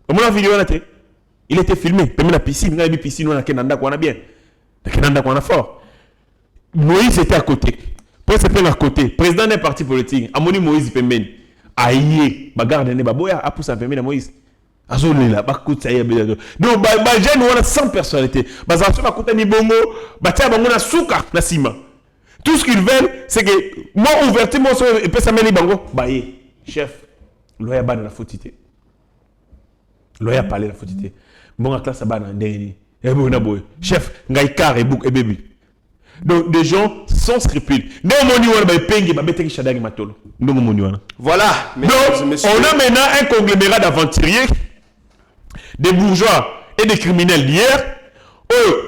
Comment la vidéo là? Il était filmé. Même la piscine, il y a une piscine, on a Kenanda qu'on a bien. La Kenanda qu'on a fort. Moïse était à côté. Prince Peng à côté. Président d'un parti politique. Amoni Moïse Pemben. Aïe. Bagarde ne baboya. A poussé à Pemben à Moïse. Azolé là. Bakout ça y est. Donc, jeune, on a 100 personnalités. Bazarso bakout ni bongo. Batia bango na souka na sima. Tout ce qu'ils veulent, c'est que moi ouverture, moi et puis ça mène bango. Baye. Chef. Loya ban la fautité. Loya parler la fautité. Bon à classe ban ndeni. Chef, ngaïkar et bouk et bébé. Donc des gens sans scrupules. Voilà. Donc on a maintenant un conglomérat d'aventuriers, des bourgeois et des criminels d'hier.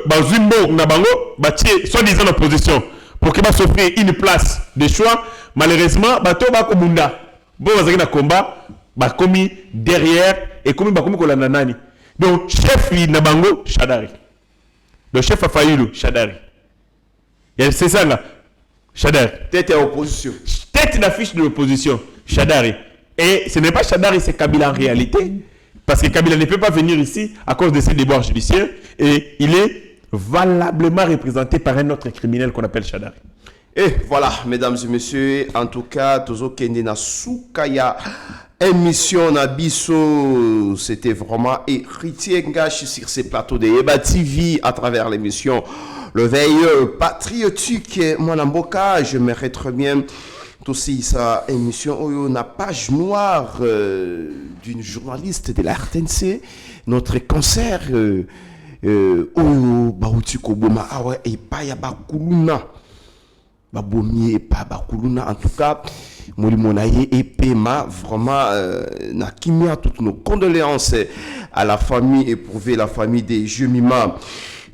Bazumbo Nabango, soi-disant l'opposition, pour qu'il va s'offrir une place de choix. Malheureusement, Bato Bakomunda, bon, na combat, Bakomi derrière et comme Bakomi Kolananani. Donc, chef Nabango, Chadari. Le chef Afaïlou, Chadari. Et c'est ça là, Chadari. Tête à opposition. Tête d'affiche de l'opposition, Chadari. Et ce n'est pas Chadari, c'est Kabila en réalité. Parce que Kabila ne peut pas venir ici à cause de ses déboires judiciaires. Et il est valablement représenté par un autre criminel qu'on appelle Chadari. Et voilà, mesdames et messieurs, en tout cas, Tozo Kendena Soukaya. Émission Nabiso, c'était vraiment héritier Ngash sur ces plateaux de Yeba TV à travers l'émission Le Veilleur Patriotique. Mon amboka, je me très bien aussi sa émission où la page noire d'une journaliste de la RTNC, notre concert Oyo Baouti Koboma Awa et Paya Bakuluna. Babomi et pas Bakuluna en tout cas. Molimonaye et Pema, vraiment, na kimia toutes nos condoléances à la famille éprouvée, la famille des Jemima.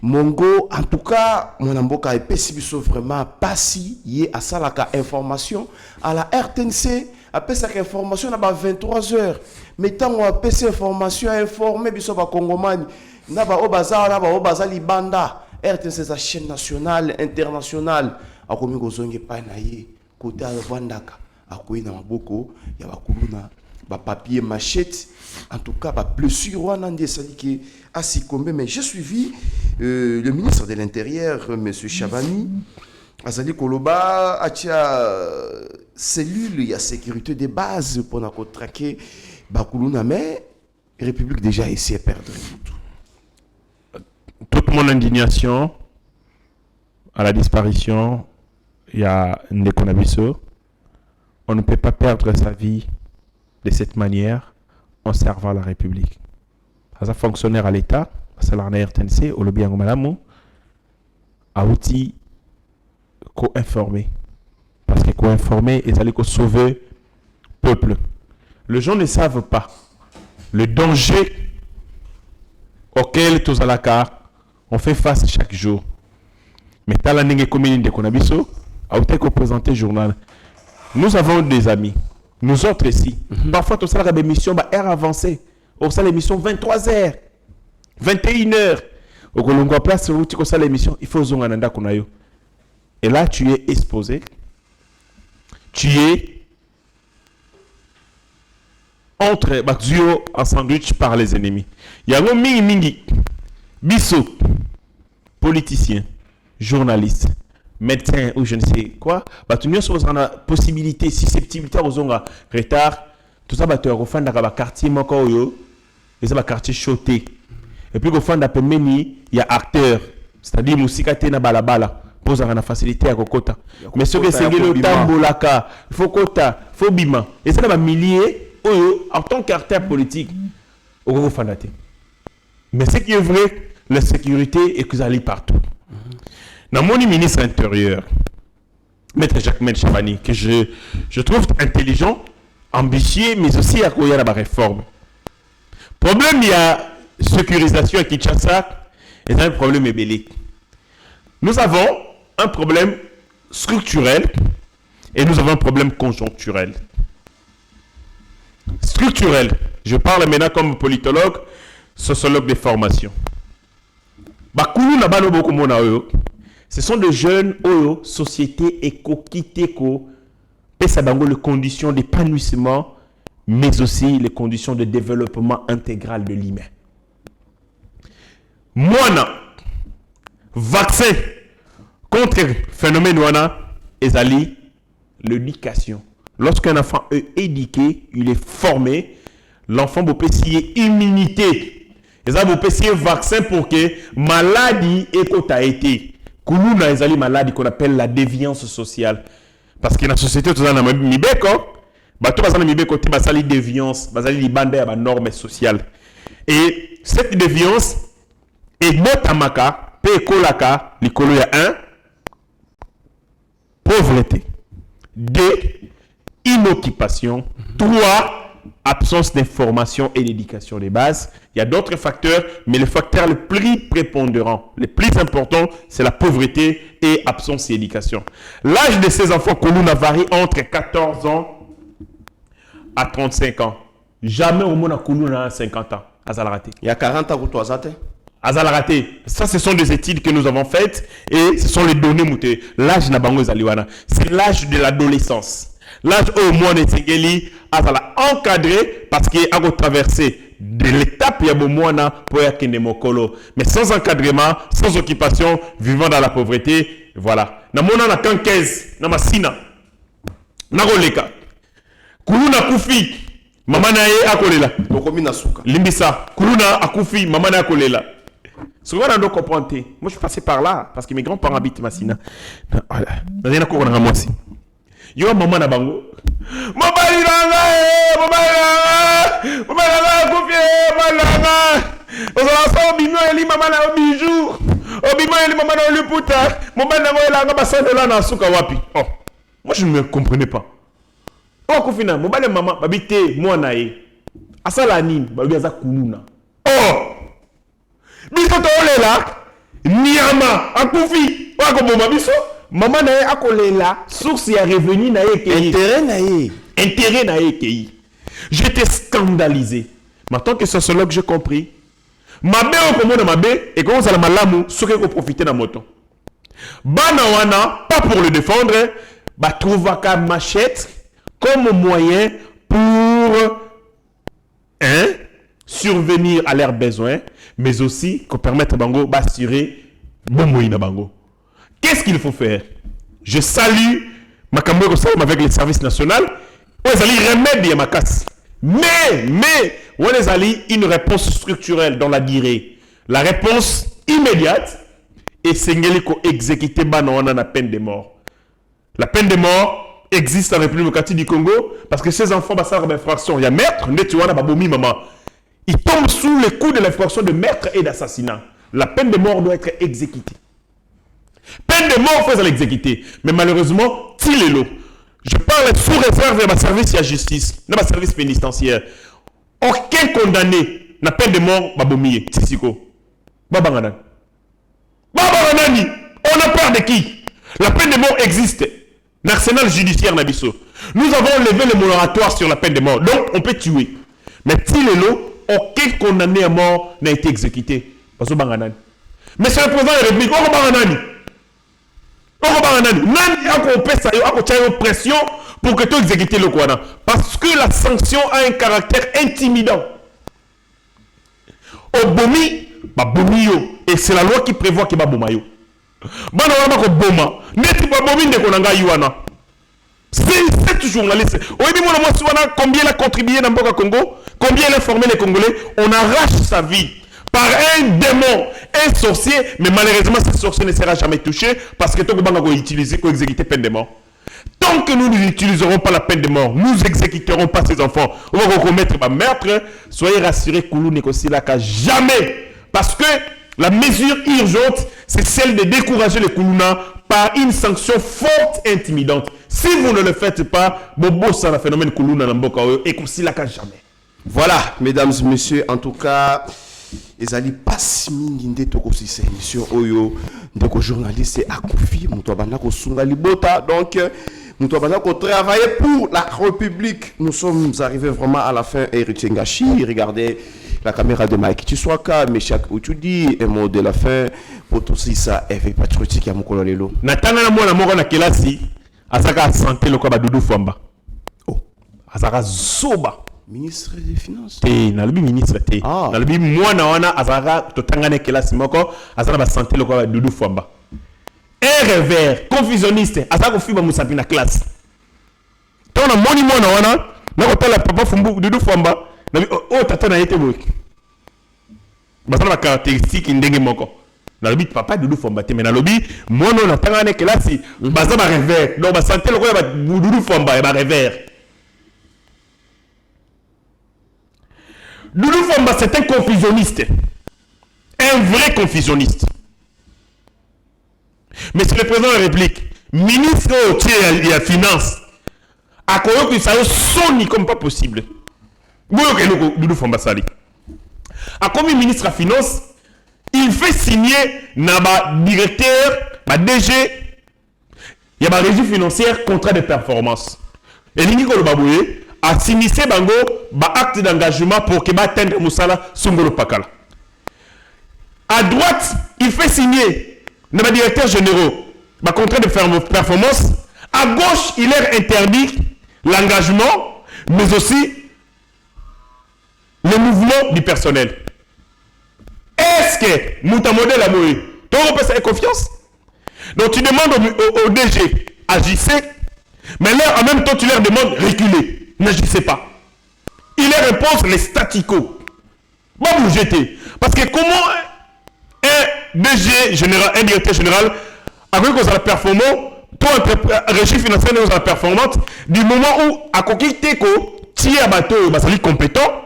Mongo, en tout cas, mon amboka et Pessibiso vraiment passi, yé à ça la information à la RTNC, après cette information à 23h. Mais tant on a PC information à informer, biso ba Congomani, na ba obaza libanda, RTNC sa chaîne nationale, internationale, a komi gozonge pa na yé, côté à Vandaka. Il y a des papiers machette, en tout cas, blessure, mais j'ai suivi le ministre de l'Intérieur, M. Chavani, Azali Koloba, a cellule, il y a sécurité des bases pour nous traquer Bakuluna, mais la République déjà essayé de perdre tout. Toute mon indignation à la disparition, il y a Ndekonabiso. On ne peut pas perdre sa vie de cette manière en servant la République. As un fonctionnaire à l'État, c'est la RTNC, au lobby Angomalamu, a outil co-informer. Parce que co-informer, ils allaient sauver le peuple. Les gens ne savent pas le danger auquel tous à la carte on fait face chaque jour. Mais t'as la nègre commune de Konabiso, a outil co-présenté journal. Nous avons des amis, nous autres ici. Parfois, tout ça, la émission, heure avancée. Au sein de l'émission, 23h, 21h. Au Colombo place, où tu as l'émission, il faut zongananda kunayo. Et là, tu es exposé. Tu es entre Bakzio en sandwich par les ennemis. Il y a un mingi, bisso, politicien, journaliste. Médecin ou je ne sais quoi, tu as la possibilité, susceptibilité aux retard, tout ça, tu as un quartier, et ça, quartier choté. Et puis, au fond, il y a acteur, c'est-à-dire, musique na balabala, pour avoir la facilité à Kokota. Mais ce que c'est le tambolaka, il faut Kota, il faut Bima. Et ça, va millier, en tant qu'acteur politique, au Fandate. Mais ce qui est vrai, la sécurité est que ça allait partout. Dans mon ministre intérieur, Maître Jacques Chavani, que je trouve intelligent, ambitieux, mais aussi à quoi il y a la réforme. Problème, il y a sécurisation à Kinshasa, et un problème ébellique. Nous avons un problème structurel Et nous avons un problème conjoncturel. Structurel. Je parle maintenant comme politologue, sociologue de formation. Ce sont des jeunes oyo société éco-kiteko pesa bango les conditions d'épanouissement mais aussi les conditions de développement intégral de l'humain. Moana vaccin contre phénomène wana ezali l'éducation. Lorsqu'un enfant est éduqué, il est formé, l'enfant peut essayer immunité. Et ça peut essayer vaccin pour que maladie ait été. Kuluna ezali maladie qu'on appelle la déviance sociale. Parce que dans la société, tout ça, on a mibeko. Bato basana mibeko te basali déviance, basali libanda ya ba normes sociales. Et cette déviance est botamaka, pe kolaka, likolo ya 1, pauvreté. 2, inoccupation. 3, absence d'information et d'éducation de base. Il y a d'autres facteurs, mais le facteur le plus prépondérant, le plus important, c'est la pauvreté et absence d'éducation. L'âge de ces enfants Kuluna varie entre 14 ans à 35 ans. Jamais au monde à Kuluna 50 ans. Azalaraté. Il y a 40 ans pour toi, ça Azalaraté. Ça, ce sont des études que nous avons faites et ce sont les données moutées. L'âge Nabango Zaliwana, c'est l'âge de l'adolescence. L'âge au moins de Tsengeli a encadré parce qu'il a traversé de l'étape Yabomoana pour Yakende Mokolo. Mais sans encadrement, sans occupation, vivant dans la pauvreté, voilà. Namona na kankez, na masina, na roleka. Kuluna kufi, mama na ye akolela. Tokomi na suka. Limbisa, Kuluna akufi, mama na akolela. Souvent on doit comprendre. Moi je suis passé par là parce que mes grands-parents habitent Masina. Voilà. Dans un cours na moi. Yo maman na bango. Mobali nanga, kufi, malanga. Oza so bino eli mama na bijou. Obima eli mama na luputa. Mobali nanga elanga basandela na suka wapi. Oh. Moi je ne me comprenais pas. Oh kufi na mobali mama babite mwana ye. Asala nini? Babi aza kuluna. Oh. Biso to olela. Niama akufi. Wako bomba biso. Maman na ye akolela source ya revenu na ye kei. Intérêt na ye kei. J'étais scandalisé. Mais en tant que sociologue, j'ai compris. Mabe au komo na mabe et comment ça la malamu soke ko profiter na moto. Bana wana pas pour le défendre, ba trouvaka machette comme moyen pour survenir à leurs besoins, mais aussi pour permettre bango d'assurer bon moyen na bango. Qu'est-ce qu'il faut faire? Je salue Makambo avec les services nationaux. On les remède à ma casse. Mais, on les allie une réponse structurelle dans la durée. La réponse immédiate est Sengeliko exécuter Banawana la peine de mort. La peine de mort existe en République démocratique du Congo parce que ces enfants passent par infraction. Il y a meurtre, maman. Ils tombent sous le coup de l'infraction de meurtre et d'assassinat. La peine de mort doit être exécutée. Peine de mort, faut l'exécuter. Mais malheureusement, Tilelo, je parle sous réserve de ma service à justice, de ma service pénitentiaire. Aucun condamné n'a peine de mort, Babomiye, Tissiko. Babanganani. Babanganani. On a peur de qui? La peine de mort existe. L'arsenal judiciaire Nabiso. Nous avons levé le moratoire sur la peine de mort. Donc, on peut tuer. Mais Tilelo, aucun condamné à mort n'a été exécuté. Parce que Babanganani. Mais c'est le président de la République. On va Babanganani. Nani a pression pour que tu exécutes le Kouana. Parce que la sanction a un caractère intimidant. Obomi, Babomio. Et c'est la loi qui prévoit qu'il va bomayo. Banawama ko boma. Neti Babomi ne konanga yuana. C'est journaliste. Combien il a contribué dans le Congo? Combien il a formé les Congolais? On arrache sa vie par un démon, un sorcier, mais malheureusement, ce sorcier ne sera jamais touché parce que tout le monde va utiliser pour exécuter peine de mort. Tant que nous n'utiliserons pas la peine de mort, nous n'exécuterons pas ces enfants. On va commettre un meurtre. Soyez rassurés, Koulou Nekosilaka, jamais. Parce que la mesure urgente, c'est celle de décourager les Koulouna par une sanction forte et intimidante. Si vous ne le faites pas, Bobo, ça va phénomène Koulouna Namboka et Kosilaka jamais. Voilà, mesdames et messieurs, en tout cas. Ezali pas mingi nde tokosi cette émission oyo ndeko journaliste akufi muto abanda ko sunga libota donc nous devons travailler pour la République. Nous sommes arrivés vraiment à la fin. Héritier Ngachi, regardez la caméra de Mike Chiswaka, mais chaque où tu dis un mot de la fin pour tout ça, effet patriotique à mon colonel. Natana na mwana moko na kelasi, azaka santé le kwa Doudou Fwamba. Oh, azaka zoba. Ministre des Finances. Te, nalobi ministre te. Ah. Nalobi mwana wana azaka totangane kelasi moko, azaka ba santé le kwa Doudou Fwamba. Un revers, confusionniste, azaka fiba musapi na classe. Tona moni mwana wana, na kotala papa Fumbu Doudou Fwamba, nabi oh tata na yete boki. Basana ba caractéristique ndenge moko. Nalobi papa Doudou Fwamba te, mais nalobi mwana na tangane kelasi, baza ba revers. Donc ba santé le kwa Doudou Fwamba et ba revers. Doudou Fwamba, c'est un confusionniste. Un vrai confusionniste. Mais c'est le président de la République, ministre de la Finance, à quoi que ça sonne comme pas possible. Doudou Fwamba Sali. À comme ministre de la Finance, il fait signer na directeur, DG, il y a une régie financière, contrat de performance. Et l'Ingi Kolobabouye a signé bango acte d'engagement pour que atteindre Moussala Songolo Pakala. À droite, il fait signer le directeur général contrat de performance. À gauche, il est interdit l'engagement, mais aussi le mouvement du personnel. Est-ce que Moutamodé l'a mouillé? Tu as confiance? Donc tu demandes au DG, agissez, mais là en même temps tu leur demandes reculer. N'agissez pas. Il leur impose les statu quo. Va vous jeter. Parce que comment un DG général, un directeur général, avec la performance, toi, un régime financier nous la performante, du moment où, à côté Teko, tirer un bateau, bah, ça lui compétent,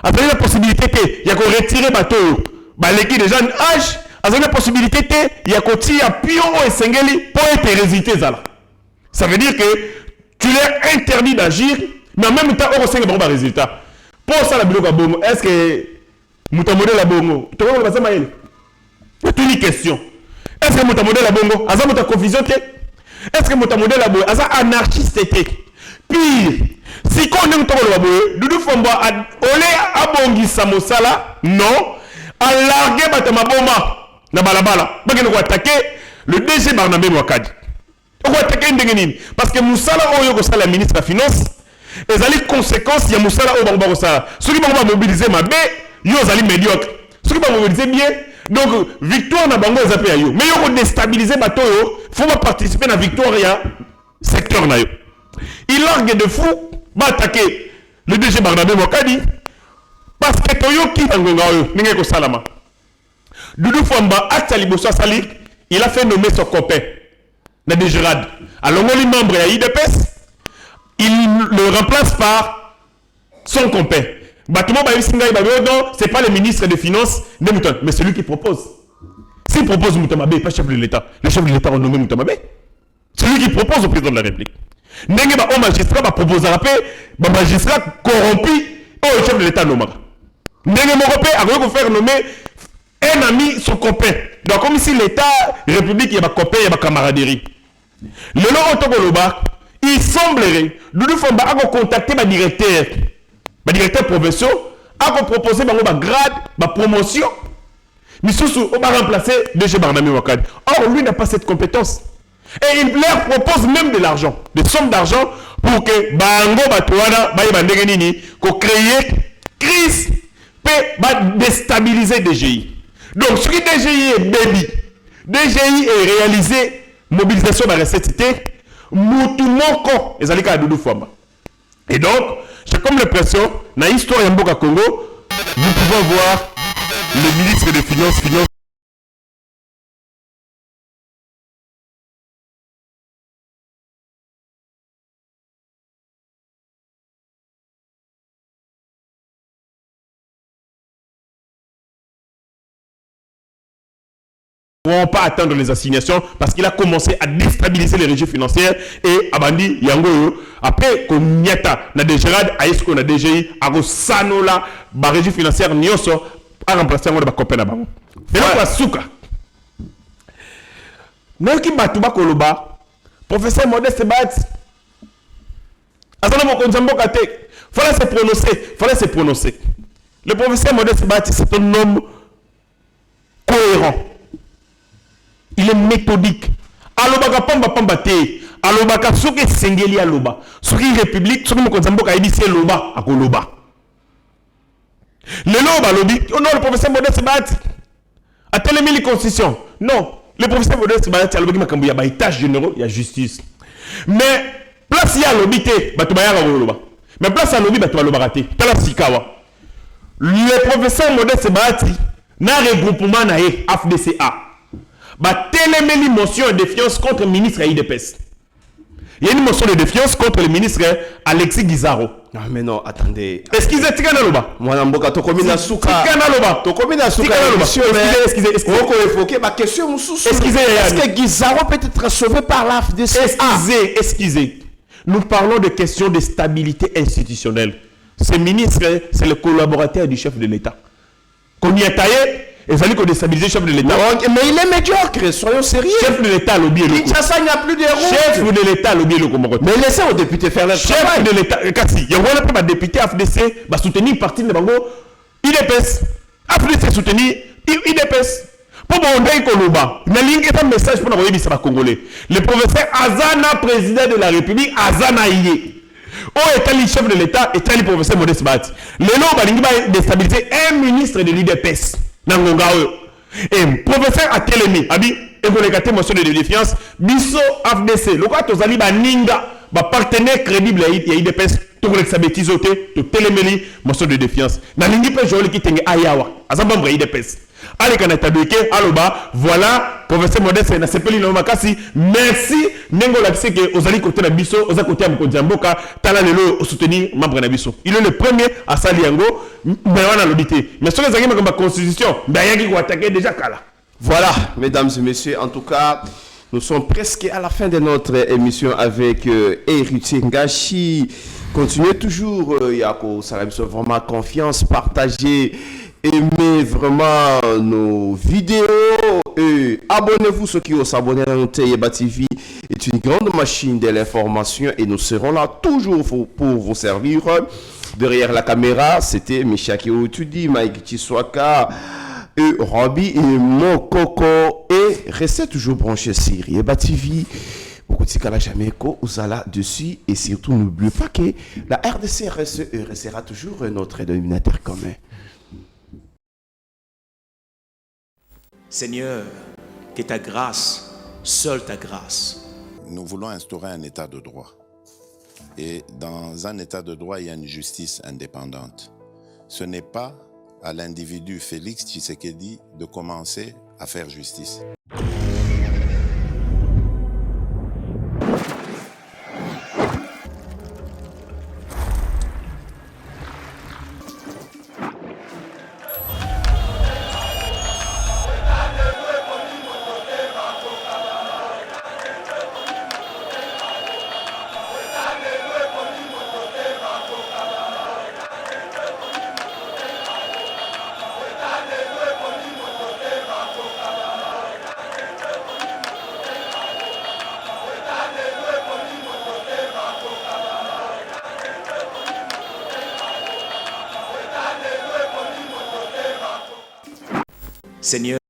à la possibilité que, il y a qu'on retire un bateau, bah, l'équipe déjà un âge, à la possibilité que, il y a qu'on tire un pion et sengeli pour être résulté, ça. Ça veut dire que tu leur interdis d'agir, mais en même temps, on ressent un résultat. Pour ça, la biloka bongo, est-ce que Moutamodé la bongo, tu vois, c'est maïl. Il y a toutes les questions. Est-ce que Moutamodé la bongo, Aza Mouta confusion, est-ce que Moutamodé la bongo, Aza anarchiste, pire, si on aime ton le bongo, Doudou Fwamba, olé abongi samosala, non, a largué Batama Boma, na balabala, bagé nous attaquer le DG Barnabé Mwakadi. On va attaquer une parce que Moussala Oyo Sala, ministre de la Finance, et les conséquences, il y a Moussala Oyo Bangosala. Ceux qui vont mobiliser ma bé, ils vont médiocre. Ceux qui vont mobiliser bien, donc victoire na bango zappé à yo. Mais ils vont déstabiliser bateau yo, faut pas participer à la victoire ya secteur na yo. Il largue de fou, va attaquer le DG Barnabé Mwakadi parce que Toyo qui bangonga yo, n'engé ko salama. Doudou Fwamba acte liboso sali, il a fait nommer son copain. La DGRAD. Alors, les membres de l'IDPS, il le remplace par son compère. C'est pas le ministre des Finances, mais celui qui propose. S'il propose Moutamabé, pas chef de l'État. Le chef de l'État a nommé Moutamabé. Celui qui propose au président de la République. N'est-ce pas un magistrat va proposer à la paix, un magistrat corrompu au chef de l'État nommé. N'est-ce pas faire nommer un ami, son copain. Donc, comme si l'État, République, il y a un copain, il y a une camaraderie. Le long autogoloba, il semblerait, Doudou Fwamba a contacté ma directeur provincial, a proposé ma grade, ma promotion. Mais sous on va remplacer DG Barnabé Mwakadi. Or, lui n'a pas cette compétence. Et il leur propose même de l'argent, des sommes d'argent pour que Bango Batouana, Baïbandegenini, qu'on crée crise, peut déstabiliser DGI. Donc, ce qui DGI est baby, DGI est réalisé, mobilisation de la recette, Moutoumoko, et ça à Doudou Fwamba. Et donc, j'ai comme l'impression, dans l'histoire de Mboka Congo, nous pouvons voir le ministre des Finances, ne pourront pas attendre les assignations parce qu'il a commencé à déstabiliser les régies financières et Abandi Yango après qu'on nieta na DGRAD a est-ce qu'on a DGI a Sanola ba régie financière nyoso a remplacé un ba copain na bango. Et donc la souka. Noki batuba koloba professeur Modeste Bat Fallait se prononcer. Le professeur Modeste Bahati, c'est un homme cohérent. Il est méthodique. Alobaka pamba pamba te. Alobaka soki sengeli aloba. Soki république, soki mokonzamboka edisi loba akoloba. Le loba lobi, non, le professeur Modeste Bahati. A télémili constitution. Non, le professeur Modeste Bahati alobaki makambo ya ba étage généraux, ya justice. Mais place ya lobi te, bato bayaka koloba. Mais place ya lobi bato balobaka te. Tala sikawa. Le professeur Modeste Bahati na regroupement na ye AFDCA. Ba télémeli motion de défiance contre le ministre IDPS. Il y a une motion de défiance contre le ministre Alexis Guizaro. Non, mais non, attendez. Excusez, Tika Naloba. Moi, Mboka, Tokomi Nasuka. Tika Naloba. Tokomi Nasuka. Excusez. On évoquer ma question. Excusez, est-ce que Guizaro peut être sauvé par l'AFDCA? Excusez. Nous parlons de questions de stabilité institutionnelle. Ce ministre, c'est le collaborateur du chef de l'État. Qu'on y est taillé, et ça dit qu'on déstabilise le chef de l'État. Mais il est médiocre, soyons sérieux. Chef de l'État, l'objet le Kinshasa, il n'y a plus de route. Chef de l'État, l'objet le Mais laissez aux députés faire leur travail. Chef de l'État, kasi, il y a un député AFDC, va soutenir parti de Bango, IDPS. AFDC soutenir IDPS. Pour Bondaï Koloba, il y a un message pour envoyer ça Congolais. Le professeur Azana, président de la République, Azana Iye. Oh, est le chef de l'État, est le professeur Modeste Bahati. Le nom va déstabiliser un ministre de l'IDPS. Et professeur Atelemi, Abi, et vous les motion de défiance, Bisso AFDC, le quoi tozali ba ninga, ba partenaire crédible ya IDPS, tout le sa bêtise au to télémeli, motion de défiance. Na lingi pe joli ki tenge ayawa, azamba IDPS. Allez, Kanata Beke, Aloba, voilà, professeur Modeste, na sepeli no makasi, merci, nengo la kise que ozali côté na biso, oza côté am Kodjamboka, tala lelo soutenir membre na biso. Il est le premier à Saliango, mais on a l'audité. Mais sur les agents comme la constitution, ben yaki ko attaquer déjà kala. Voilà, mesdames et messieurs, en tout cas, nous sommes presque à la fin de notre émission avec Héritier Ngachi. Continuez toujours, Yako Salabiso, vraiment confiance, partagez. Aimez vraiment nos vidéos et abonnez-vous ceux qui ont s'abonner à notre Yeba TV est une grande machine de l'information et nous serons là toujours pour vous servir. Derrière la caméra, c'était Michaki Outudi, Mike Chiswaka, Robbie et Mokoko et restez toujours branchés sur Yeba TV. Beaucoup de Sikala Jamaico, Ouzala dessus et surtout n'oubliez pas que la RDC restera toujours notre dénominateur commun. Seigneur, que ta grâce, seule ta grâce. Nous voulons instaurer un état de droit. Et dans un état de droit, il y a une justice indépendante. Ce n'est pas à l'individu Félix Tshisekedi de commencer à faire justice. Seigneur,